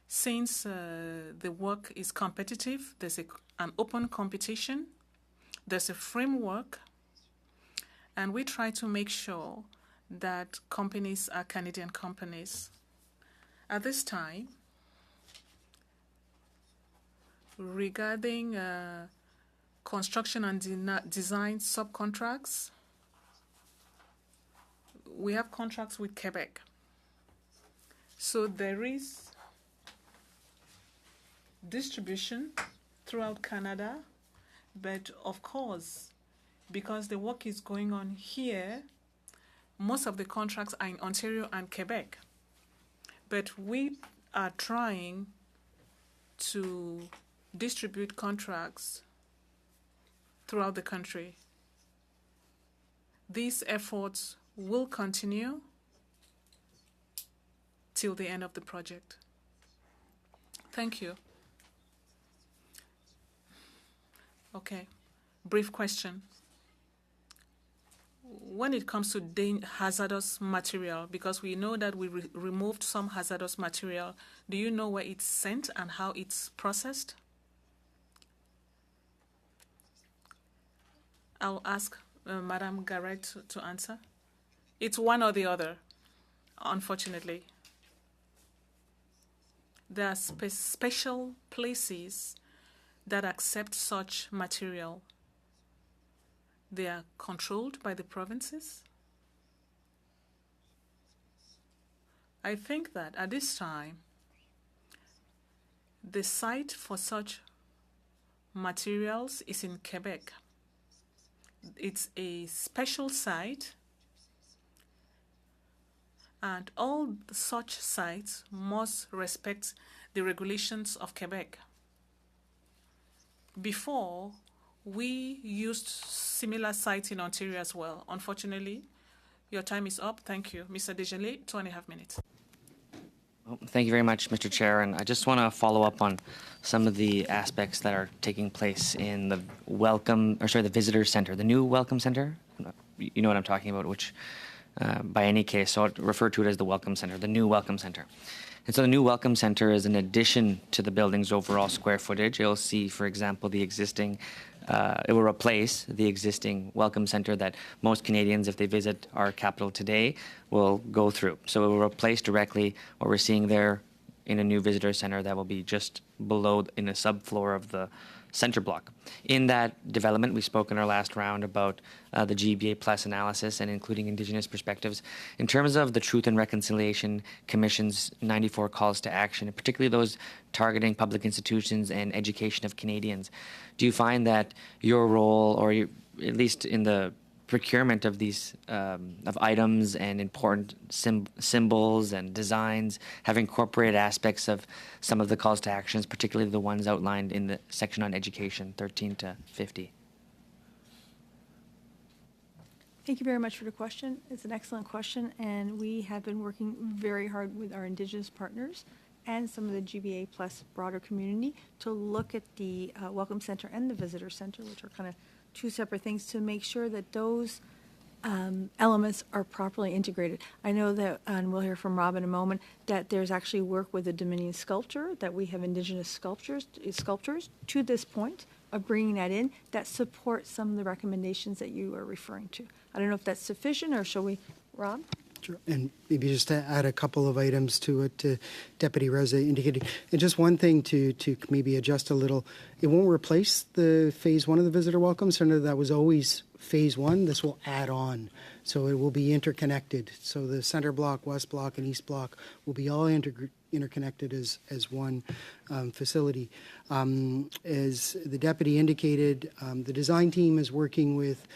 Since the work is competitive, there's an open competition, there's a framework, and we try to make sure that companies are Canadian companies. At this time, regarding construction and design subcontracts, we have contracts with Quebec. So there is distribution throughout Canada, but of course, because the work is going on here, most of the contracts are in Ontario and Quebec. But we are trying to distribute contracts throughout the country. These efforts will continue till the end of the project. Thank you. Okay, brief question. When it comes to hazardous material, because we know that we removed some hazardous material, do you know where it's sent and how it's processed? I'll ask Madame Garrett to answer. It's one or the other, unfortunately. There are special places that accept such material. They are controlled by the provinces. I think that at this time, the site for such materials is in Quebec. It's a special site and all such sites must respect the regulations of Quebec. Before, we used similar sites in Ontario as well. Unfortunately, your time is up. Thank you. Mr. Desjardins, 2.5 minutes. Well, thank you very much, Mr. Chair. And I just want to follow up on some of the aspects that are taking place in the the visitor center, the new welcome center. You know what I'm talking about, which by any case, so I'll refer to it as the welcome center, the new welcome center. And so the new welcome center is an addition to the building's overall square footage. You'll see, for example, the existing, it will replace the existing welcome center that most Canadians, if they visit our capital today, will go through. So it will replace directly what we're seeing there in a new visitor center that will be just below in the subfloor of the center block. In that development, we spoke in our last round about the GBA Plus analysis and including Indigenous perspectives. In terms of the Truth and Reconciliation Commission's 94 calls to action, and particularly those targeting public institutions and education of Canadians, do you find that your role, or at least in the procurement of these of items and important symbols and designs have incorporated aspects of some of the calls to actions, particularly the ones outlined in the section on education, 13 to 50? Thank you very much for the question. It's an excellent question, and we have been working very hard with our Indigenous partners and some of the GBA Plus broader community to look at the Welcome Center and the Visitor Center, which are kind of two separate things, to make sure that those elements are properly integrated. I know that, and we'll hear from Rob in a moment, that there's actually work with the Dominion sculpture, that we have Indigenous sculptures to this point of bringing that in, that support some of the recommendations that you are referring to. I don't know if that's sufficient, or shall we, Rob? Sure. And maybe just to add a couple of items to it, Deputy Reza indicated. And just one thing to maybe adjust a little. It won't replace the phase one of the Visitor Welcome Center. That was always phase one. This will add on. So it will be interconnected. So the center block, west block, and east block will be all interconnected as one facility. As the deputy indicated, the design team is working with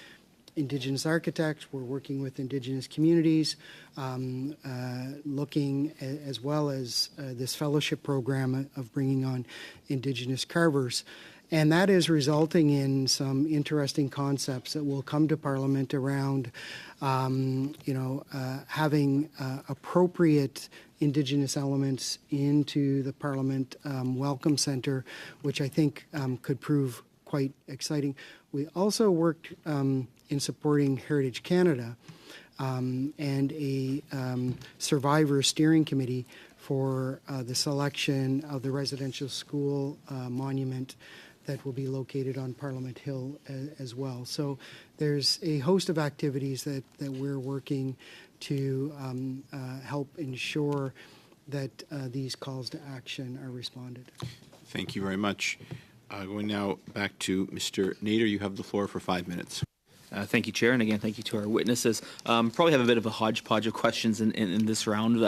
Indigenous architects. We're working with Indigenous communities, looking as well as this fellowship program of bringing on Indigenous carvers. And that is resulting in some interesting concepts that will come to Parliament around, having appropriate Indigenous elements into the Parliament Welcome Center, which I think could prove quite exciting. We also worked in supporting Heritage Canada and a survivor steering committee for the selection of the residential school monument that will be located on Parliament Hill as well. So there's a host of activities that we're working to help ensure that these calls to action are responded. Thank you very much. Going now back to Mr. Nader, you have the floor for 5 minutes. Thank you, Chair, and again, thank you to our witnesses. Probably have a bit of a hodgepodge of questions in this round,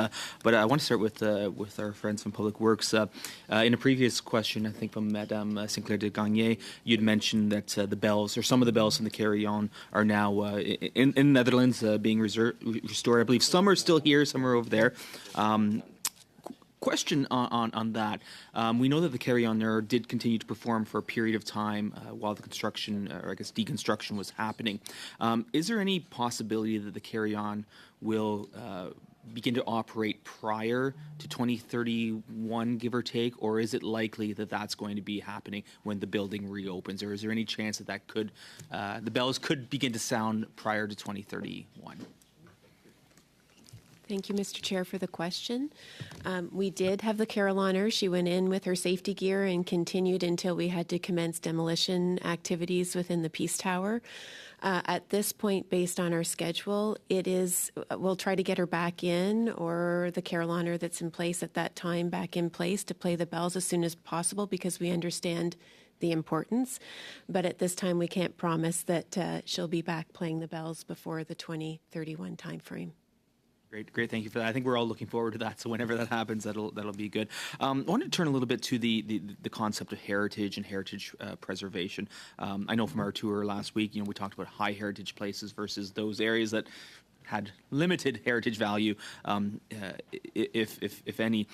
but I want to start with our friends from Public Works. In a previous question, I think from Madame Sinclair de Gagné, you'd mentioned that the bells, or some of the bells from the carry-on, are now in the Netherlands being restored. I believe some are still here, some are over there. Question on that. We know that the carry-on there did continue to perform for a period of time while the construction, or I guess deconstruction, was happening. Is there any possibility that the carry-on will begin to operate prior to 2031, give or take, or is it likely that that's going to be happening when the building reopens, or is there any chance that could, the bells could begin to sound prior to 2031? Thank you, Mr. Chair, for the question. We did have the carillonneur. She went in with her safety gear and continued until we had to commence demolition activities within the Peace Tower. At this point, based on our schedule, we'll try to get her back in, or the carillonneur that's in place at that time back in place to play the bells as soon as possible, because we understand the importance. But at this time, we can't promise that she'll be back playing the bells before the 2031 timeframe. Great. Thank you for that. I think we're all looking forward to that. So whenever that happens, that'll be good. I wanted to turn a little bit to the concept of heritage and heritage preservation. I know from our tour last week, we talked about high heritage places versus those areas that had limited heritage value, if any.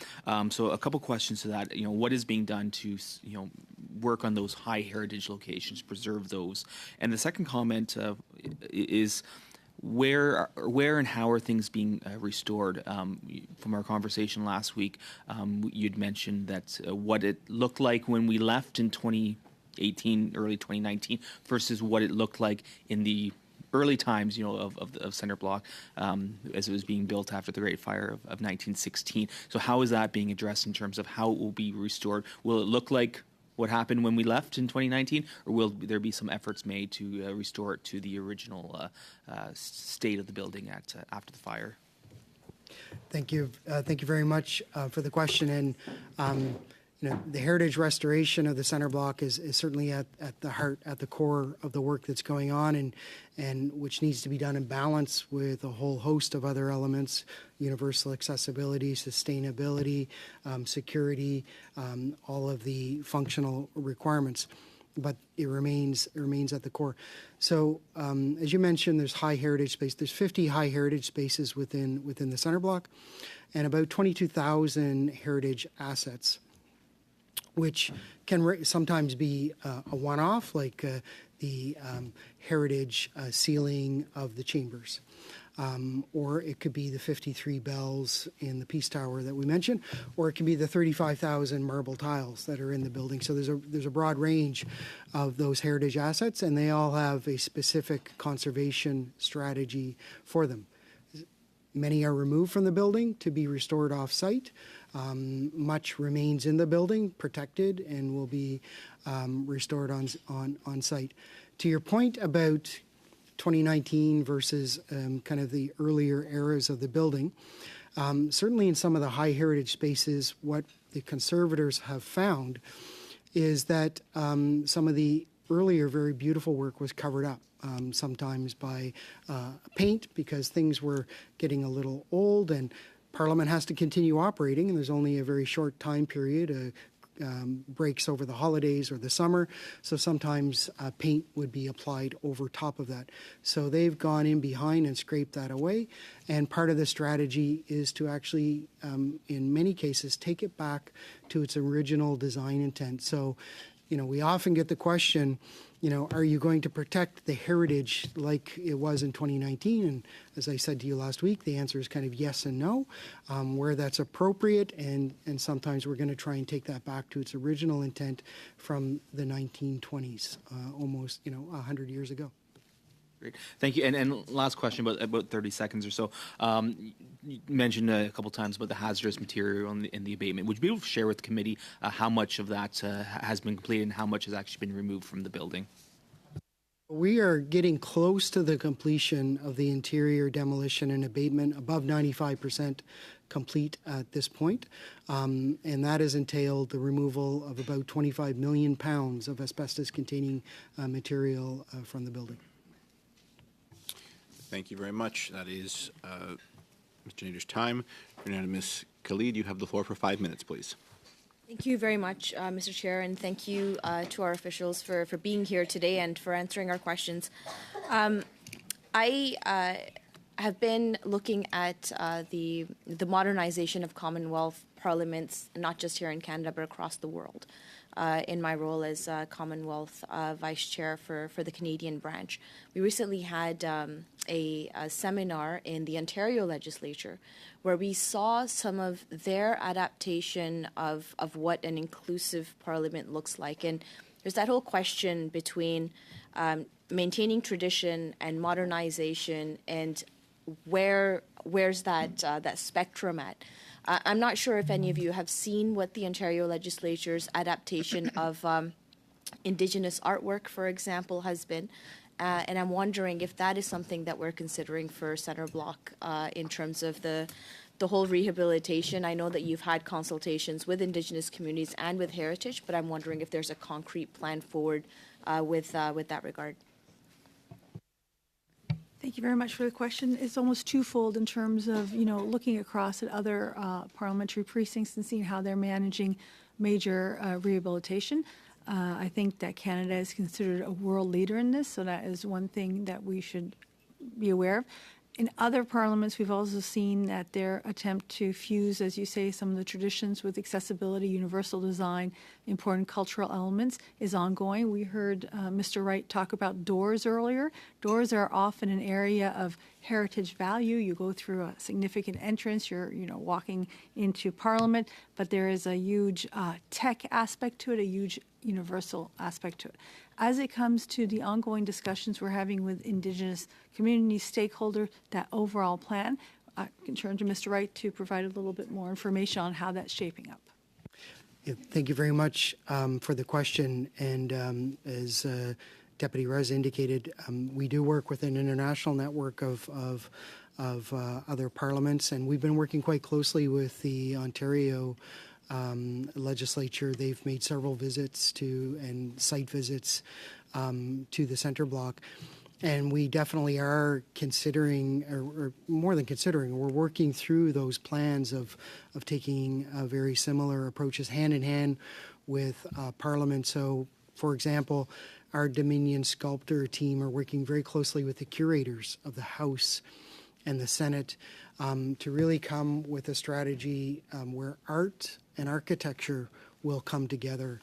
So a couple questions to that. What is being done to work on those high heritage locations, preserve those? And the second comment is where and how are things being restored? From our conversation last week, you'd mentioned that what it looked like when we left in 2018, early 2019, versus what it looked like in the early times, of Center Block, as it was being built after the Great Fire of 1916. So how is that being addressed in terms of how it will be restored? Will it look like what happened when we left in 2019, or will there be some efforts made to restore it to the original state of the building after the fire? Thank you. Thank you very much for the question. And the heritage restoration of the Center Block is certainly at the heart, at the core of the work that's going on, and which needs to be done in balance with a whole host of other elements: universal accessibility, sustainability, security, all of the functional requirements. But it remains at the core. So, as you mentioned, there's high heritage space. There's 50 high heritage spaces within the Center Block, and about 22,000 heritage assets, which can sometimes be a one-off, like the heritage ceiling of the chambers. Or it could be the 53 bells in the Peace Tower that we mentioned, or it can be the 35,000 marble tiles that are in the building. So there's a broad range of those heritage assets, and they all have a specific conservation strategy for them. Many are removed from the building to be restored off-site. Much remains in the building, protected, and will be restored on site. To your point about 2019 versus kind of the earlier eras of the building, certainly in some of the high heritage spaces, what the conservators have found is that some of the earlier very beautiful work was covered up, sometimes by paint, because things were getting a little old and Parliament has to continue operating, and there's only a very short time period, breaks over the holidays or the summer, so sometimes paint would be applied over top of that. So they've gone in behind and scraped that away, and part of the strategy is to actually, in many cases, take it back to its original design intent. So, we often get the question, are you going to protect the heritage like it was in 2019? And as I said to you last week, the answer is kind of yes and no, where that's appropriate. And sometimes we're going to try and take that back to its original intent from the 1920s, almost, 100 years ago. Great. Thank you. And last question, about 30 seconds or so. You mentioned a couple times about the hazardous material and the abatement. Would you be able to share with the committee how much of that has been completed and how much has actually been removed from the building? We are getting close to the completion of the interior demolition and abatement, above 95% complete at this point. And that has entailed the removal of about 25 million pounds of asbestos-containing material from the building. Thank you very much. That is Mr. Nader's time. Now, Ms. Khalid, you have the floor for 5 minutes, please. Thank you very much, Mr. Chair, and thank you to our officials for being here today and for answering our questions. I have been looking at the modernization of Commonwealth parliaments, not just here in Canada, but across the world, in my role as Commonwealth Vice Chair for the Canadian branch. We recently had a seminar in the Ontario legislature where we saw some of their adaptation of what an inclusive parliament looks like. And there's that whole question between maintaining tradition and modernization, and where's that spectrum at? I'm not sure if any of you have seen what the Ontario legislature's adaptation of Indigenous artwork, for example, has been. And I'm wondering if that is something that we're considering for Center Block in terms of the whole rehabilitation. I know that you've had consultations with Indigenous communities and with Heritage, but I'm wondering if there's a concrete plan forward with that regard. Thank you very much for the question. It's almost twofold in terms of, looking across at other parliamentary precincts and seeing how they're managing major rehabilitation. I think that Canada is considered a world leader in this, so that is one thing that we should be aware of. In other parliaments, we've also seen that their attempt to fuse, as you say, some of the traditions with accessibility, universal design, important cultural elements is ongoing. We heard Mr. Wright talk about doors earlier. Doors are often an area of heritage value. You go through a significant entrance, you're walking into Parliament, but there is a huge tech aspect to it, a huge universal aspect to it. As it comes to the ongoing discussions we're having with Indigenous community stakeholders, that overall plan, I can turn to Mr. Wright to provide a little bit more information on how that's shaping up. Yeah, thank you very much for the question. And as Deputy Rez indicated, we do work with an international network of other parliaments, and we've been working quite closely with the Ontario legislature. They've made several visits and site visits to the Centre Block. And we definitely are considering, or more than considering, we're working through those plans of taking very similar approaches hand in hand with Parliament. So, for example, our Dominion Sculptor team are working very closely with the curators of the House and the Senate to really come with a strategy where art and architecture will come together,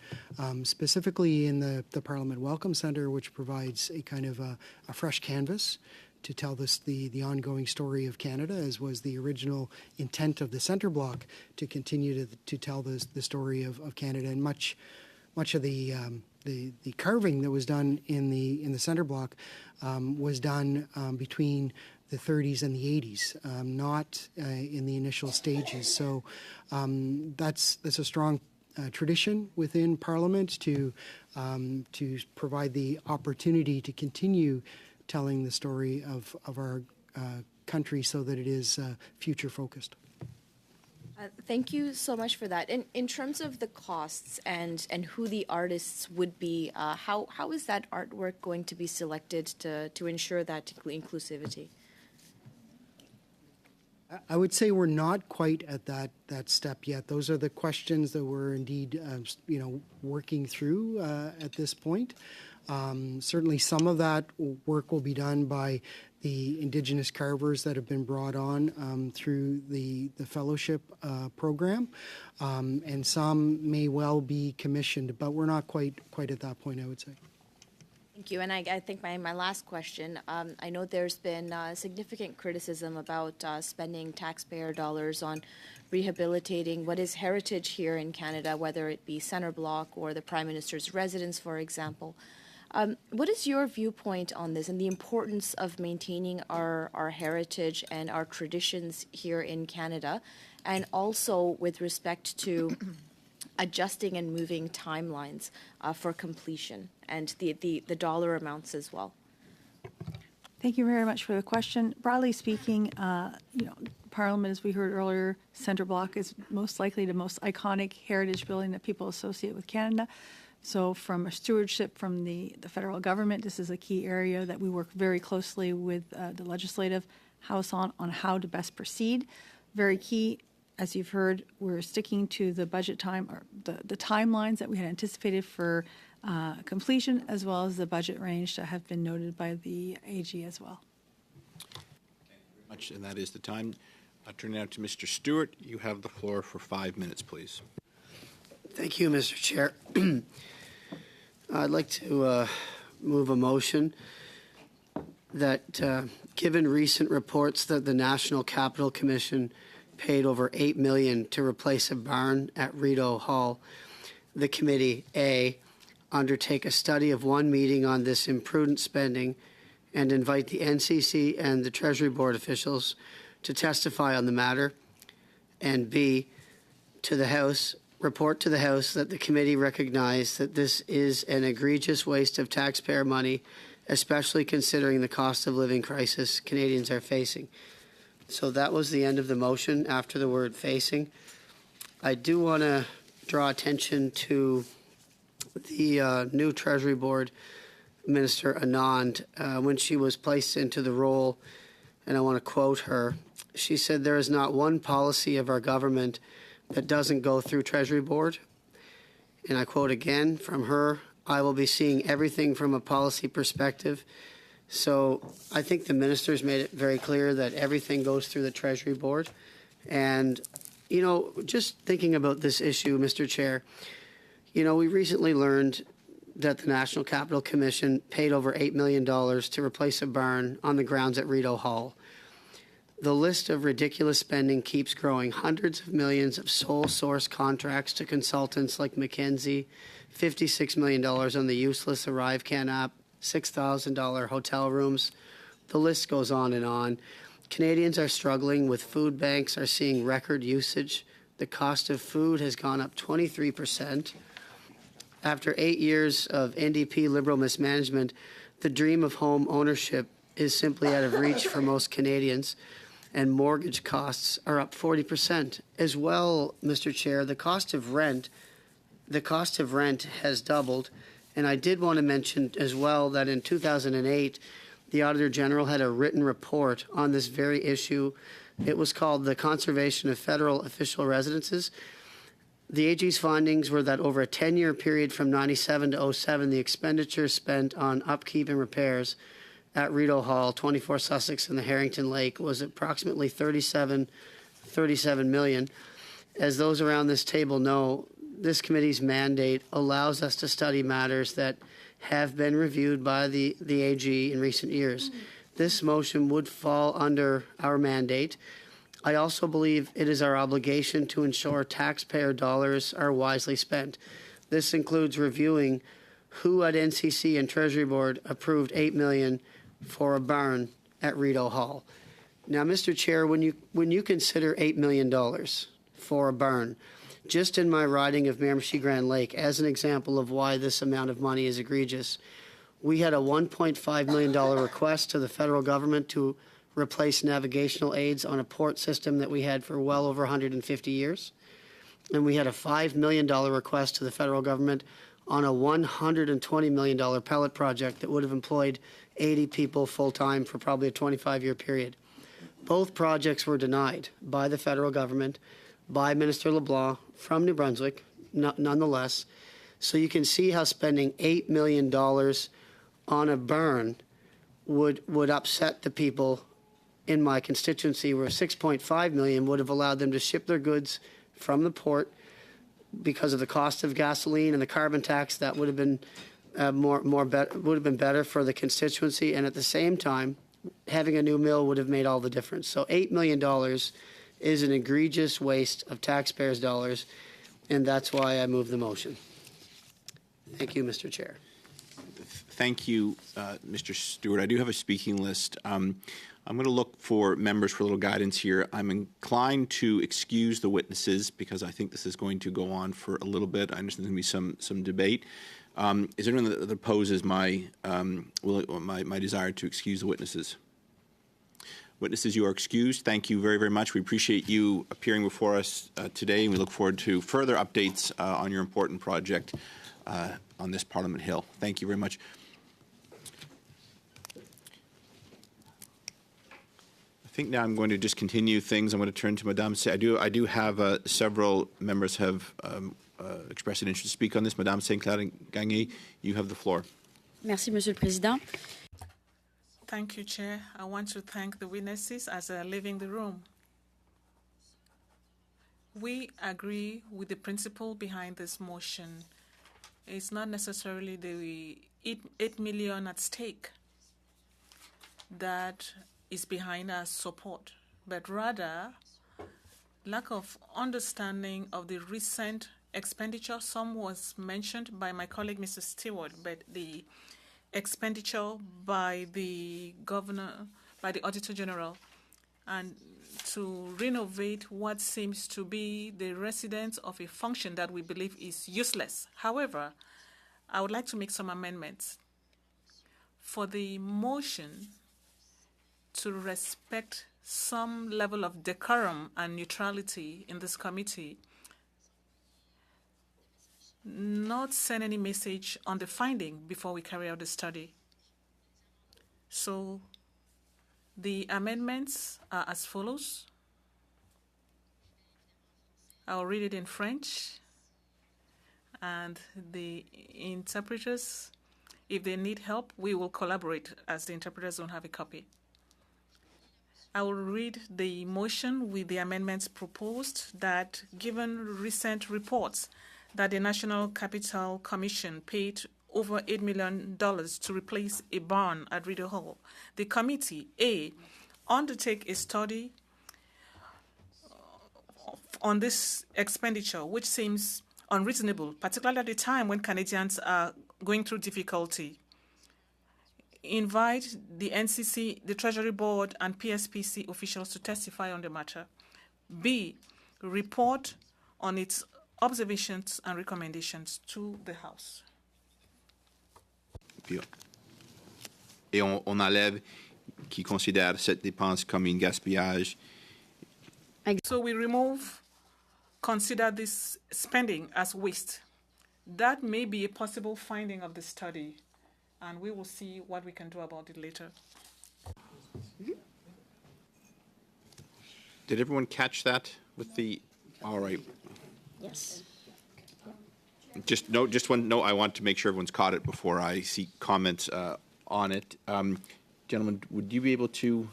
specifically in the Parliament Welcome Centre, which provides a kind of a fresh canvas to tell the ongoing story of Canada, as was the original intent of the Centre Block, to continue to tell the story of Canada. And much of the carving that was done in the Centre Block was done between the 30s and the 80s, not in the initial stages. So that's a strong tradition within Parliament to provide the opportunity to continue telling the story of our country so that it is future focused. Thank you so much for that. In terms of the costs and who the artists would be, how is that artwork going to be selected to ensure that inclusivity? I would say we're not quite at that step yet. Those are the questions that we're indeed, working through at this point. Certainly, some of that work will be done by the Indigenous carvers that have been brought on through the fellowship program, and some may well be commissioned, but we're not quite at that point, I would say. Thank you. And I think my last question, I know there's been significant criticism about spending taxpayer dollars on rehabilitating what is heritage here in Canada, whether it be Centre Block or the Prime Minister's residence, for example. What is your viewpoint on this and the importance of maintaining our heritage and our traditions here in Canada, and also with respect to adjusting and moving timelines for completion and the dollar amounts as well? Thank you very much for the question. Broadly speaking, Parliament, as we heard earlier, Centre Block is most likely the most iconic heritage building that people associate with Canada. So from a stewardship from the federal government, this is a key area that we work very closely with the Legislative House on how to best proceed. Very key. As you've heard, we're sticking to the budget time, or the timelines that we had anticipated for completion, as well as the budget range that have been noted by the AG as well. Thank you very much, and that is the time. I turn now to Mr. Stewart. You have the floor for 5 minutes, please. Thank you, Mr. Chair. I'd like to move a motion that, given recent reports that the National Capital Commission paid over $8 million to replace a barn at Rideau Hall, the committee, A, undertake a study of one meeting on this imprudent spending and invite the NCC and the Treasury Board officials to testify on the matter, and B, to the House, report to the House that the committee recognize that this is an egregious waste of taxpayer money, especially considering the cost of living crisis Canadians are facing. So that was the end of the motion after the word facing. I do want to draw attention to the new Treasury Board Minister Anand when she was placed into the role, and I want to quote her. She said, "There is not one policy of our government that doesn't go through Treasury Board." And I quote again from her, "I will be seeing everything from a policy perspective, So I think the minister's made it very clear that everything goes through the Treasury Board. And, you know, just thinking about this issue, Mr. Chair, you know, we recently learned that the National Capital Commission paid over $8 million to replace a barn on the grounds at Rideau Hall. The list of ridiculous spending keeps growing. Hundreds of millions of sole source contracts to consultants like McKinsey, $56 million on the useless ArriveCan app, $6,000 hotel rooms. The list goes on and on. Canadians are struggling with food banks, are seeing record usage. The cost of food has gone up 23%. After 8 years of NDP Liberal mismanagement, the dream of home ownership is simply out of reach for most Canadians, and mortgage costs are up 40%. As well, Mr. Chair, the cost of rent has doubled. And I did want to mention as well that in 2008, the Auditor General had a written report on this very issue. It was called The Conservation of Federal Official Residences. The AG's findings were that over a 10-year period from 97 to 07, the expenditure spent on upkeep and repairs at Rideau Hall, 24 Sussex, and the Harrington Lake was approximately 37 million. As those around this table know, this committee's mandate allows us to study matters that have been reviewed by the AG in recent years. This motion would fall under our mandate. I also believe it is our obligation to ensure taxpayer dollars are wisely spent. This includes reviewing who at NCC and Treasury Board approved $8 million for a barn at Rideau Hall. Now, Mr. Chair, when you consider $8 million for a barn, just in my riding of Miramichi Grand Lake, as an example of why this amount of money is egregious, we had a $1.5 million request to the federal government to replace navigational aids on a port system that we had for well over 150 years. And we had a $5 million request to the federal government on a $120 million pellet project that would have employed 80 people full-time for probably a 25-year period. Both projects were denied by the federal government, by Minister LeBlanc from New Brunswick, nonetheless. So you can see how spending $8 million on a burn would upset the people in my constituency, where $6.5 million would have allowed them to ship their goods from the port because of the cost of gasoline and the carbon tax. That would have been would have been better for the constituency, and at the same time, having a new mill would have made all the difference. So $8 million is an egregious waste of taxpayers' dollars, and that's why I move the motion. Thank you, Mr. Chair. Thank you, Mr. Stewart. I do have a speaking list. I'm going to look for members for a little guidance here. I'm inclined to excuse the witnesses because I think this is going to go on for a little bit. I understand there's going to be some debate. Is there anyone that opposes my desire to excuse the witnesses? Witnesses, you are excused. Thank you very, very much. We appreciate you appearing before us today, and we look forward to further updates on your important project on this Parliament Hill. Thank you very much. I think now I'm going to just continue things. I'm going to turn to Madame Say. I do have several members have expressed an interest to speak on this. Madame Saint-Clair Gagné, you have the floor. Merci, Monsieur le Président. Thank you, Chair. I want to thank the witnesses as they're leaving the room. We agree with the principle behind this motion. It's not necessarily the $8 million at stake that is behind our support, but rather lack of understanding of the recent expenditure. Some was mentioned by my colleague, Mr. Stewart, but the expenditure by the governor, by the Auditor General, and to renovate what seems to be the residence of a function that we believe is useless. However, I would like to make some amendments. For the motion to respect some level of decorum and neutrality in this committee, not send any message on the finding before we carry out the study. So the amendments are as follows. I'll read it in French, and the interpreters If they need help, we will collaborate as the interpreters don't have a copy. I will read the motion with the amendments proposed that, given recent reports that the National Capital Commission paid over $8 million to replace a barn at Rideau Hall, the committee, A, undertake a study on this expenditure, which seems unreasonable, particularly at the time when Canadians are going through difficulty. Invite the NCC, the Treasury Board, and PSPC officials to testify on the matter. B, report on its observations and recommendations to the House. Puis, et on enlève qui considère cette dépense comme un gaspillage. So we remove, consider this spending as waste. That may be a possible finding of the study, and we will see what we can do about it later. Did everyone catch that with the, all right. Yes. Just one note, I want to make sure everyone's caught it before I see comments on it. Gentlemen, would you be able to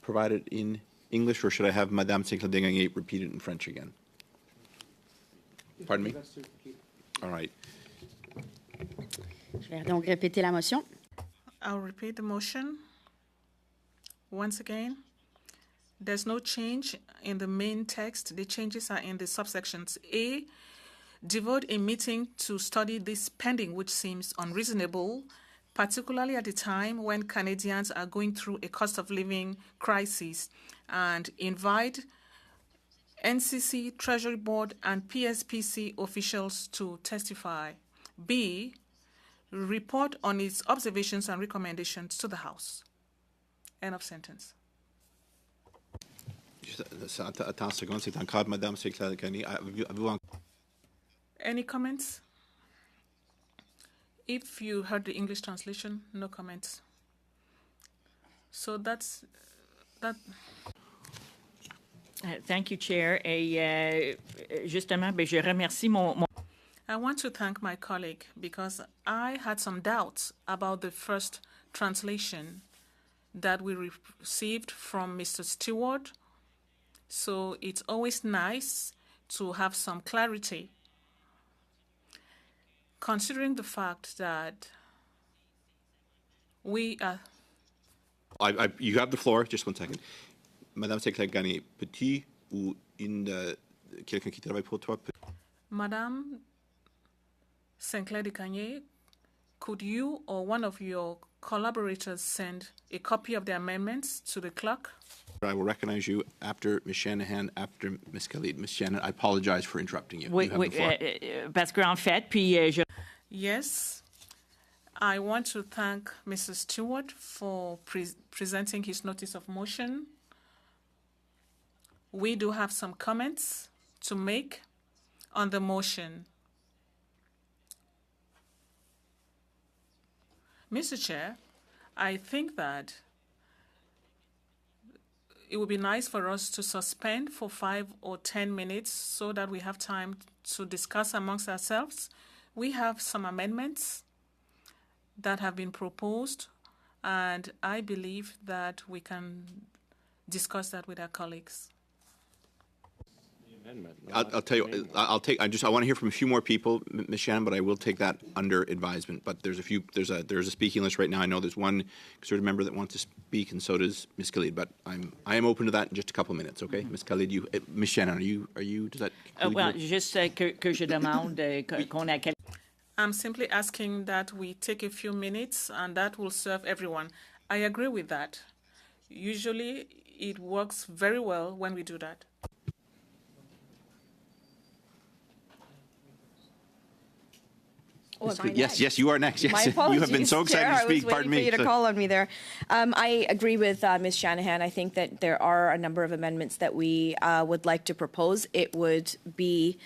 provide it in English, or should I have Madame Sinclair-Desgagnés repeat it in French again? Pardon me? All right. Je vais donc répéter la motion. I'll repeat the motion. Once again, there's no change in the main text. The changes are in the subsections. A, devote a meeting to study this spending, which seems unreasonable, particularly at a time when Canadians are going through a cost of living crisis, and invite NCC, Treasury Board, and PSPC officials to testify. B, report on its observations and recommendations to the House. End of sentence. Attends une seconde, c'est encore Madame Sinclair-Desgagnés. Any comments? If you heard the English translation, no comments. So that's that. Thank you, Chair. Et justement, je remercie mon I want to thank my colleague because I had some doubts about the first translation that we received from Mr. Stewart. So it's always nice to have some clarity, considering the fact that we are. You have the floor. Just 1 second. Madame Sinclair-Desgagnés, petit ou quelqu'un qui travaille pour toi? Madame Sinclair-Desgagnés, could you or one of your collaborators send a copy of the amendments to the clerk? I will recognize you after Ms. Shanahan, after Ms. Khalid. Ms. Shanahan, I apologize for interrupting you. Oui, you have oui, the floor. Parce qu'en fait, puis je... Yes, I want to thank Mr. Stewart for presenting his notice of motion. We do have some comments to make on the motion. Mr. Chair, I think that it would be nice for us to suspend for 5 or 10 minutes so that we have time to discuss amongst ourselves. We have some amendments that have been proposed, and I believe that we can discuss that with our colleagues. I'll tell you. I want to hear from a few more people, Ms. Shannon, but I will take that under advisement. But there's a speaking list right now. I know there's one conservative member that wants to speak, and so does Ms. Khalid. But I am open to that in just a couple of minutes. Okay, Ms. Khalid, Ms. Shannon, are you? Does that? Well, juste que je demande qu'on a. I'm simply asking that we take a few minutes, and that will serve everyone. I agree with that. Usually, it works very well when we do that. Oh, yes, you are next. Yes, My apologies, you have been so excited Chair, to speak. I was Pardon waiting me. for you to call on me there. I agree with Ms. Shanahan. I think that there are a number of amendments that we would like to propose. It would be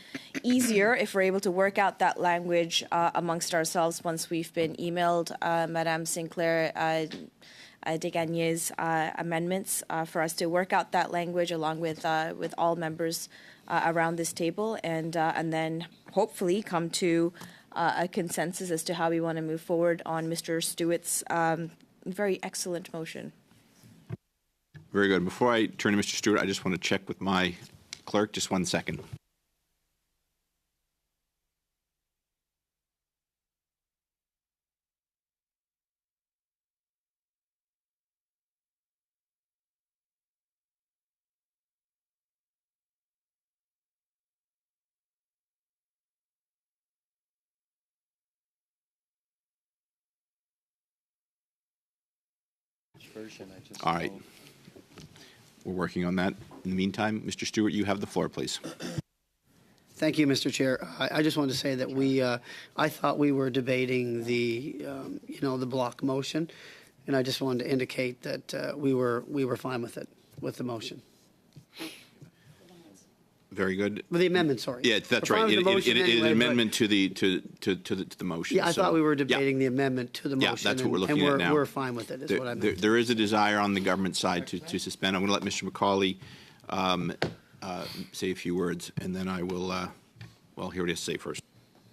easier if we're able to work out that language amongst ourselves once we've been emailed Madame Sinclair Desgagnés' amendments for us to work out that language along with all members around this table, and then hopefully come to a consensus as to how we want to move forward on Mr. Stewart's very excellent motion. Very good. Before I turn to Mr. Stewart, I just want to check with my clerk. Just 1 second. All right. We're working on that. In the meantime, Mr. Stewart, you have the floor, please. Thank you, Mr. Chair. I just wanted to say that I thought we were debating the, the block motion, and I just wanted to indicate that we were fine with it, with the motion. Very good. With the amendment, sorry. Yeah, that's We're fine right. with the motion It is an anyway, amendment to the motion. Yeah, I so- thought we were debating the amendment to the motion. Yeah, that's what we're looking and at now. we're fine with it, is what I meant. There is a desire on the government side to suspend. I'm going to let Mr. McCauley say a few words, and then I will, hear what he has to say first.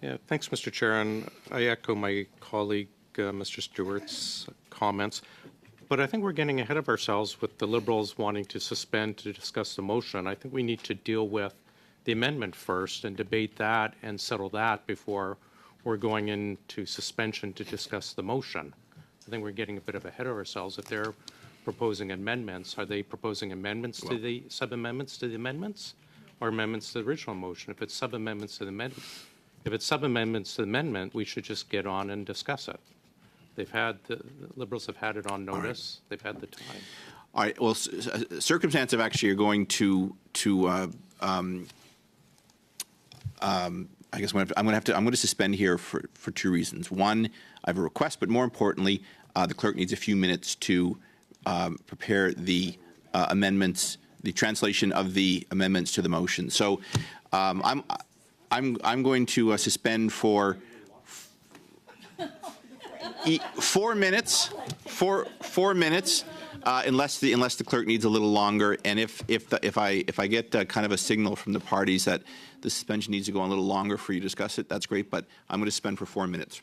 Yeah, thanks, Mr. Chair, and I echo my colleague, Mr. Stewart's comments. But I think we're getting ahead of ourselves with the Liberals wanting to suspend to discuss the motion. I think we need to deal with the amendment first and debate that and settle that before we're going into suspension to discuss the motion. I think we're getting a bit of ahead of ourselves. If they're proposing amendments, are they proposing amendments to the sub-amendments to the amendments, or amendments to the original motion? If it's sub-amendments to the amendment, we should just get on and discuss it. The Liberals have had it on notice. They've had the time. All right. Well, circumstance of actually are going to I guess I'm going to suspend here for two reasons. One, I have a request, but more importantly, the clerk needs a few minutes to prepare the amendments, the translation of the amendments to the motion. So I'm going to suspend for 4 minutes. 4 minutes. Unless the clerk needs a little longer, and if I get kind of a signal from the parties that the suspension needs to go on a little longer for you to discuss it, that's great. But I'm going to suspend for 4 minutes.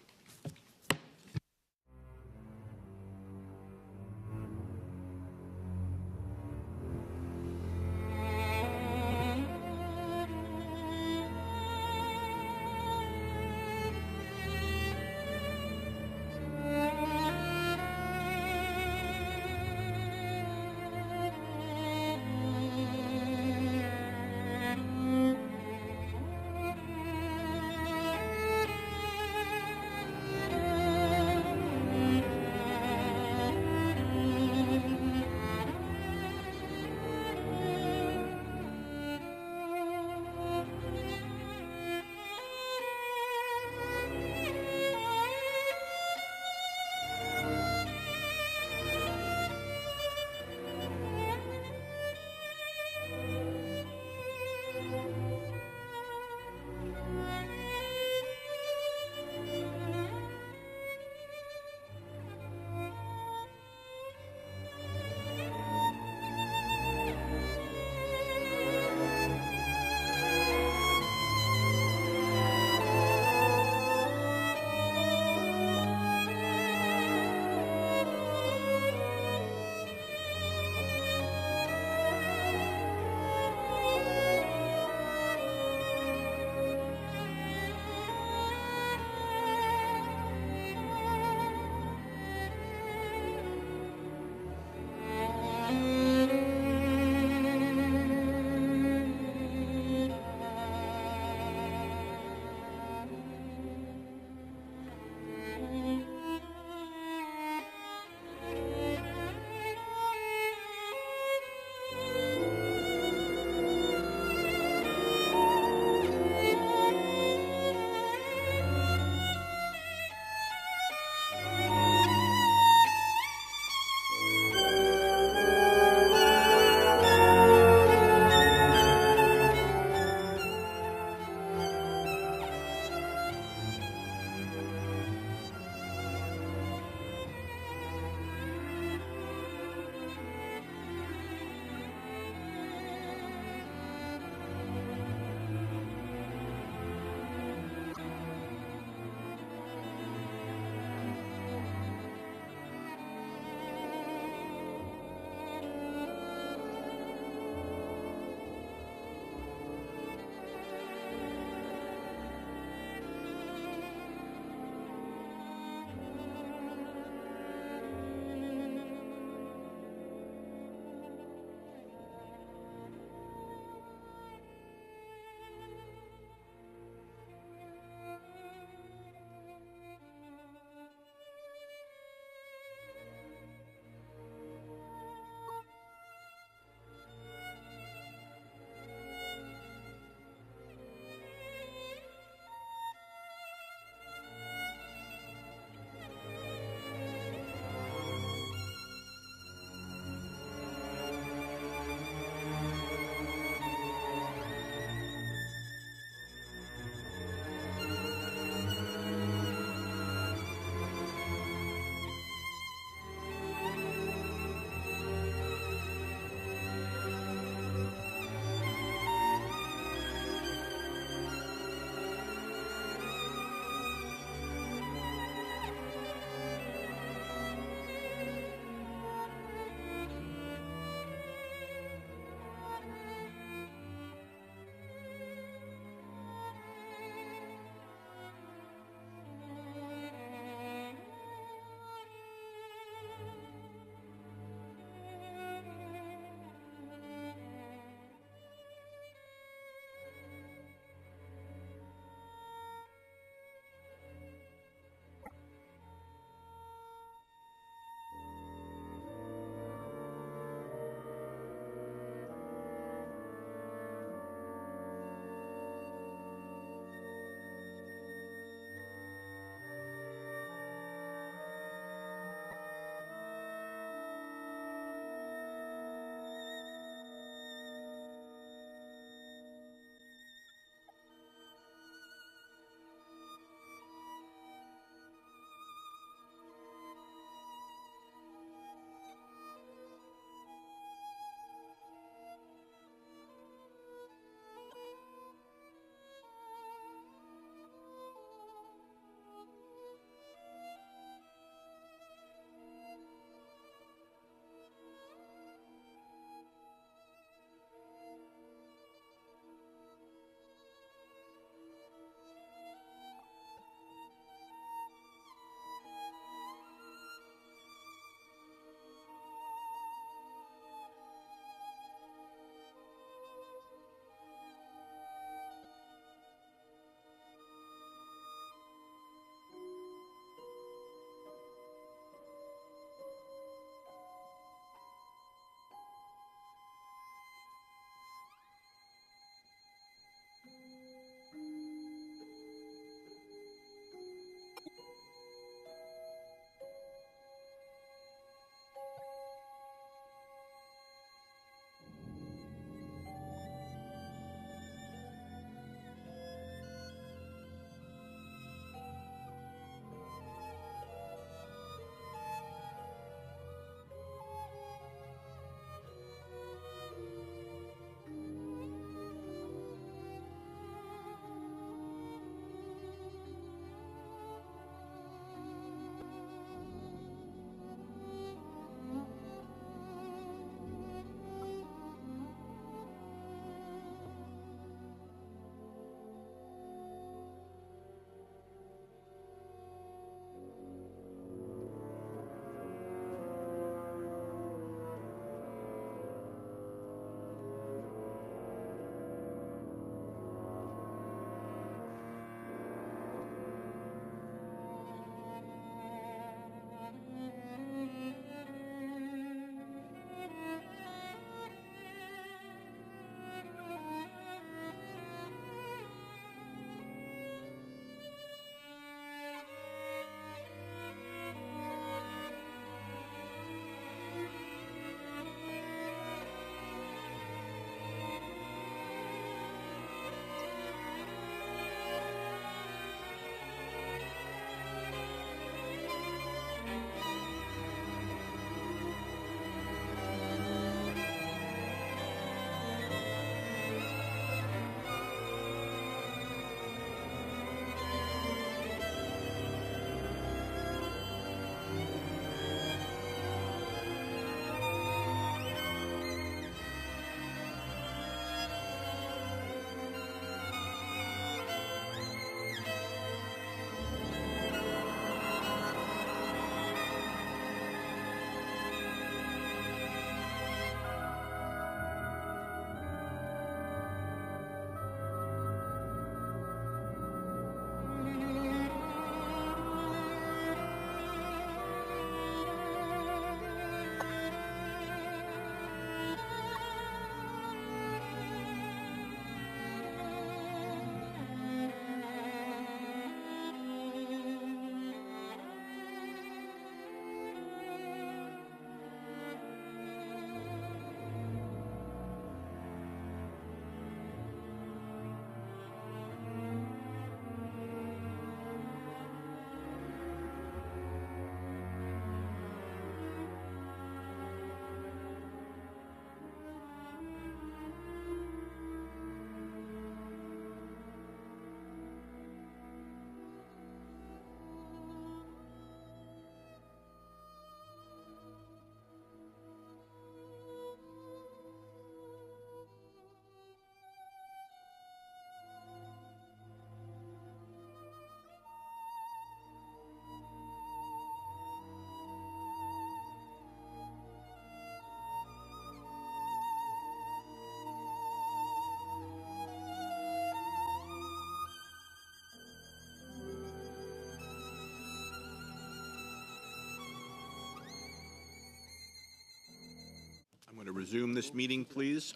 resume this meeting, please.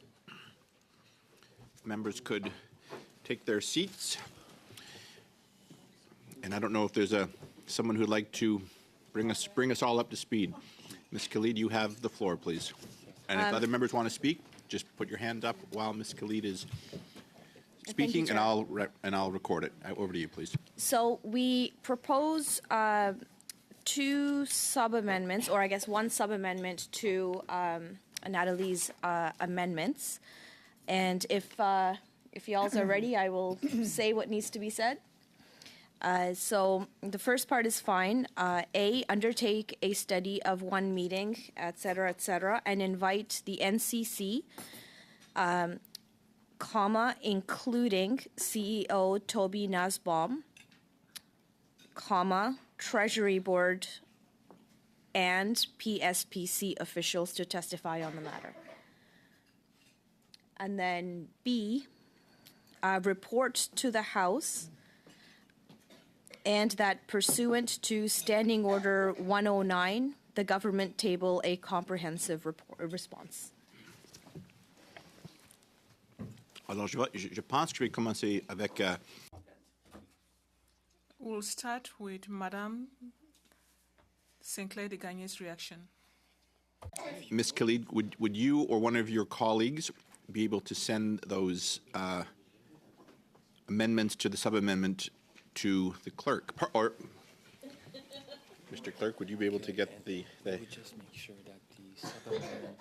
Members could take their seats. And I don't know if there's someone who'd like to bring us all up to speed. Ms. Khalid, you have the floor, please. And if other members want to speak, just put your hand up while Ms. Khalid is speaking, and I'll record it. Over to you, please. So we propose two sub-amendments, or I guess one sub-amendment to Natalie's amendments. And if y'all's are ready, I will say what needs to be said. So the first part is fine. A, undertake a study of one meeting, et cetera, and invite the NCC, including CEO Toby Nasbaum, Treasury Board, and PSPC officials to testify on the matter. And then B, report to the House, and that pursuant to Standing Order 109, the government table a comprehensive response. Alors, je pense que je vais commencer avec... We'll start with Madame Sinclair de Gagné's reaction. Ms. Khalid, would you or one of your colleagues be able to send those amendments to the sub-amendment to the clerk? Or, Mr. Clerk, would you be able to get the... We just make sure that the sub-amendment...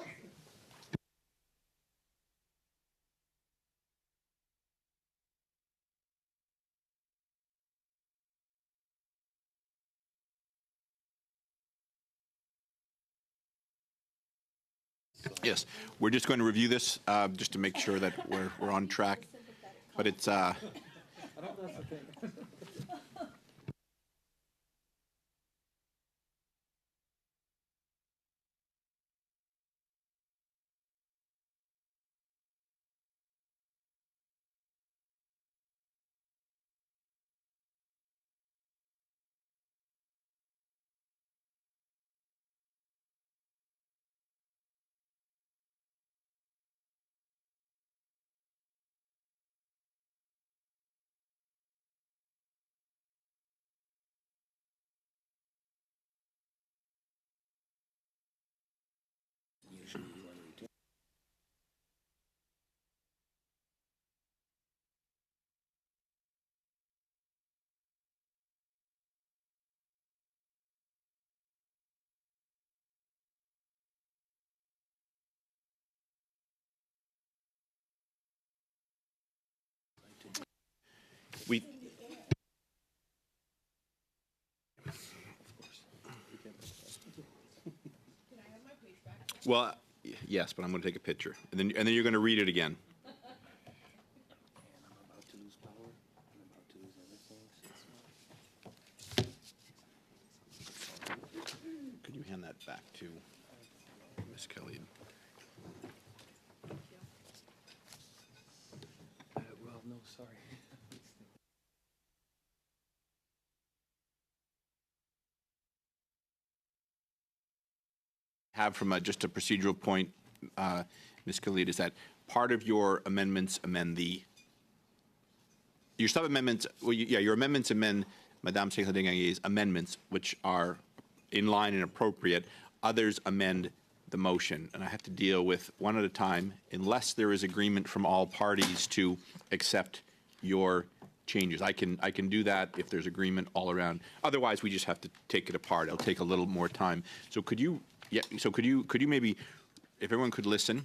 Yes, we're just going to review this just to make sure that we're on track. But it's... We... Well, yes, but I'm going to take a picture, and then you're going to read it again. And I'm about to lose power. I'm about to lose everything. Could you hand that back to Ms. Khalid? Well, no, sorry. Have from just a procedural point, Ms. Khalid, is that part of your amendments amend your sub-amendments, well, your amendments amend Madame Sinclair de Gagné's amendments, which are in line and appropriate. Others amend the motion, and I have to deal with one at a time, unless there is agreement from all parties to accept your changes. I can do that if there's agreement all around. Otherwise, we just have to take it apart. It'll take a little more time. So could you... Yeah, so could you maybe, if everyone could listen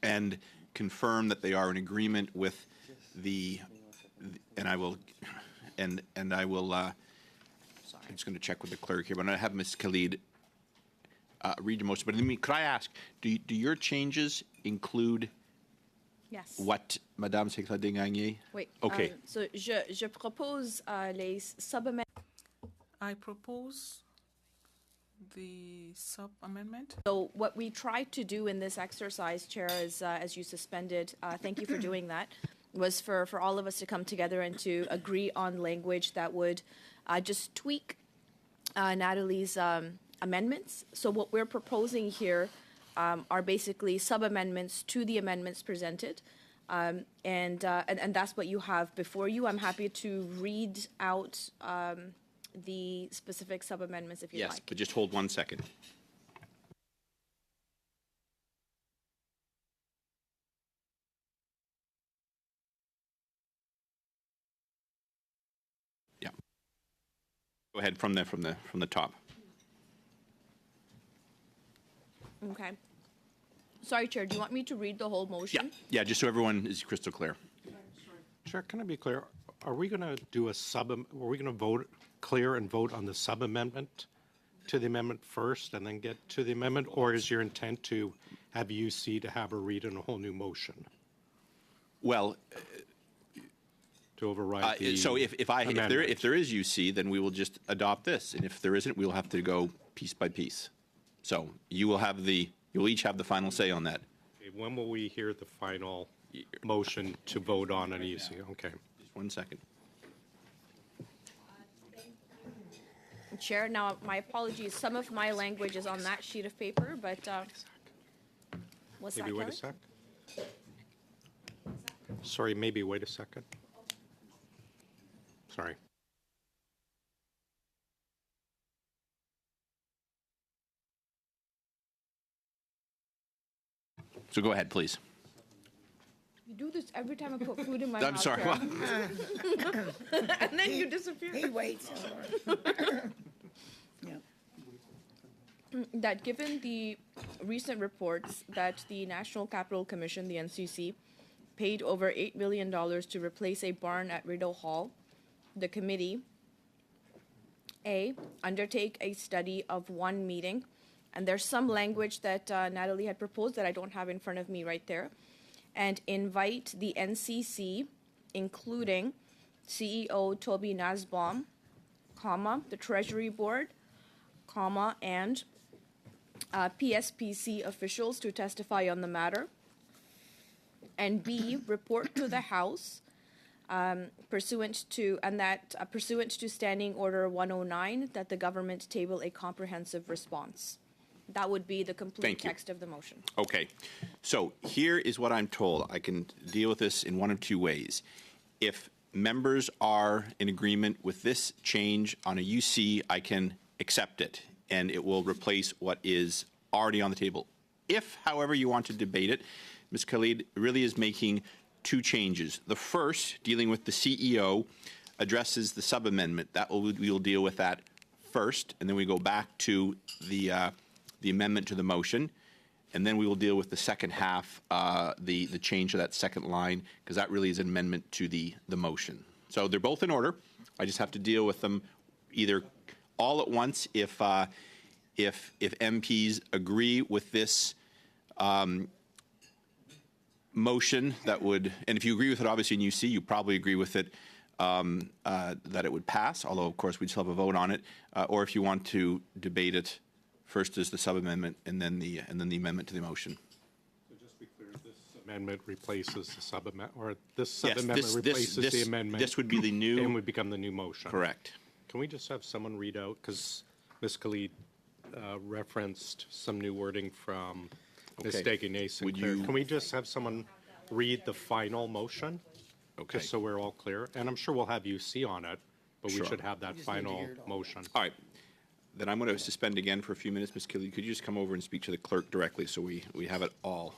and confirm that they are in agreement with and I will, I'm just going to check with the clerk here, but I have Ms. Khalid read the motion. But could I ask, do your changes include Yes. what Madame Sinclair de Gagné? Oui. Okay. So je propose les sub-amendments. I propose the sub-amendment. So what we tried to do in this exercise, Chair, is as you suspended, thank you for doing that, was for all of us to come together and to agree on language that would just tweak Natalie's amendments. So what we're proposing here are basically sub-amendments to the amendments presented. And that's what you have before you. I'm happy to read out the specific sub-amendments if you'd Yes, like. but just hold 1 second. Yeah. Go ahead from the top. Okay. Sorry, Chair, do you want me to read the whole motion? Yeah, just so everyone is crystal clear. Chair, can I be clear? Are we going to do are we going to vote clear and vote on the sub-amendment to the amendment first and then get to the amendment? Or is your intent to have UC to have her read in a whole new motion? Well, to override the so if amendment? there is UC, then we will just adopt this, and if there isn't, we will have to go piece by piece. So you'll each have the final say on that. Okay, when will we hear the final motion to vote on an UC? Okay. Just 1 second. Chair, now my apologies. Some of my language is on that sheet of paper, but what's Maybe that, wait Kelly? a sec. Sorry, maybe wait a second. Sorry. So go ahead, please. You do this every time I put food in my I'm mouth. sorry. Chair. And then you disappear. He waits. That given the recent reports that the National Capital Commission, the NCC, paid over $8 million to replace a barn at Rideau Hall, the committee, A, undertake a study of one meeting, and there's some language that Natalie had proposed that I don't have in front of me right there, and invite the NCC, including CEO Toby Nasbaum, comma, the Treasury Board, comma, and PSPC officials to testify on the matter, and B, report to the House pursuant to Standing Order 109 that the government table a comprehensive response. That would be the complete Thank you. text of the motion. Okay. So here is what I'm told. I can deal with this in one of two ways. If members are in agreement with this change on a UC, I can accept it, and it will replace what is already on the table. If, however, you want to debate it, Ms. Khalid really is making two changes. The first, dealing with the CEO, addresses the sub-amendment. We will deal with that first, and then we go back to the amendment to the motion, and then we will deal with the second half, the change to that second line, because that really is an amendment to the motion. So they're both in order. I just have to deal with them either all at once if MPs agree with this motion that would, and if you agree with it, obviously in UC, you probably agree with it that it would pass, although of course we'd still have a vote on it, or if you want to debate it first as the sub-amendment and then the amendment to the motion. So just to be clear, this amendment replaces the sub-amendment, or this Yes, sub-amendment replaces the amendment. This would be the new. And would become the new motion. Correct. Can we just have someone read out, because Ms. Khalid referenced some new wording from Ms. Okay. Desguenais Sinclair. Can we just have someone read the final motion? Okay. Just so we're all clear. And I'm sure we'll have UC on it, but Sure. we should have that final motion. All right. Then I'm going to suspend again for a few minutes. Ms. Khalid, could you just come over and speak to the clerk directly so we have it all?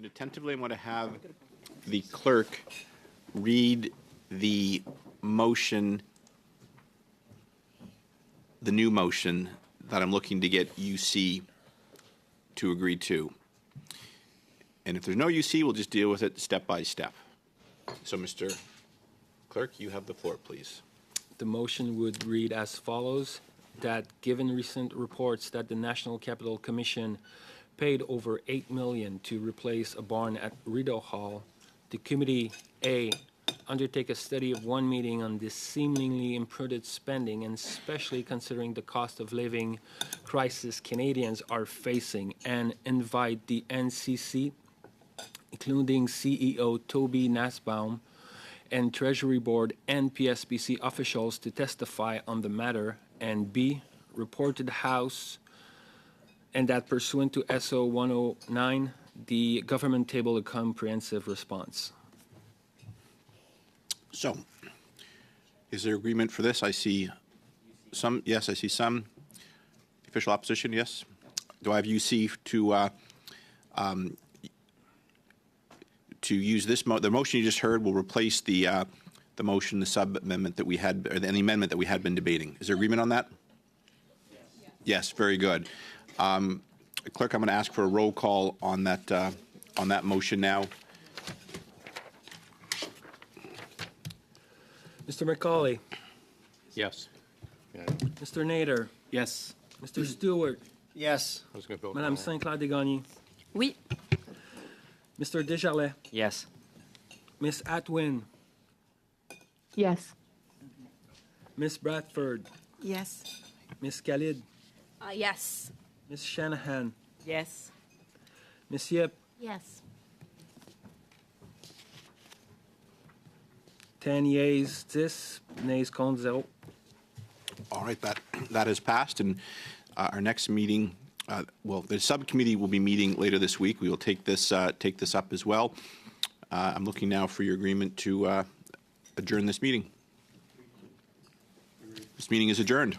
listen attentively. I'm going to have the clerk read the motion, the new motion that I'm looking to get UC to agree to. And if there's no UC, we'll just deal with it step by step. So, Mr. Clerk, you have the floor, please. The motion would read as follows, that given recent reports that the National Capital Commission paid over $8 million to replace a barn at Rideau Hall, the committee, A, undertake a study of one meeting on this seemingly imprudent spending, and especially considering the cost of living crisis Canadians are facing, and invite the NCC, including CEO Toby Nasbaum, and Treasury Board and PSPC officials to testify on the matter, and B, report to the House, and that pursuant to SO 109, the government table a comprehensive response. So, is there agreement for this? I see some, yes, I see some. Official opposition, yes. Do I have UC to use this, the motion you just heard will replace the motion, the sub-amendment that we had, or the amendment that we had been debating. Is there agreement on that? Yes, very good. Clerk, I'm going to ask for a roll call on that motion now. Mr. McCauley. Yes. Mr. Nader. Yes. Mr. Stewart. Yes. I was going to vote Madame no. Saint-Clair-Degagné. Oui. Mr. Desjarlais. Yes. Miss Atwin. Yes. Miss Bradford. Yes. Miss Khalid. Yes. Miss Shanahan. Yes. Miss Yip. Yes. 10 yeas, 10 nays contre 0. All right, that has passed, and our next meeting, well, the subcommittee will be meeting later this week. We will take this up as well. I'm looking now for your agreement to adjourn this meeting. This meeting is adjourned.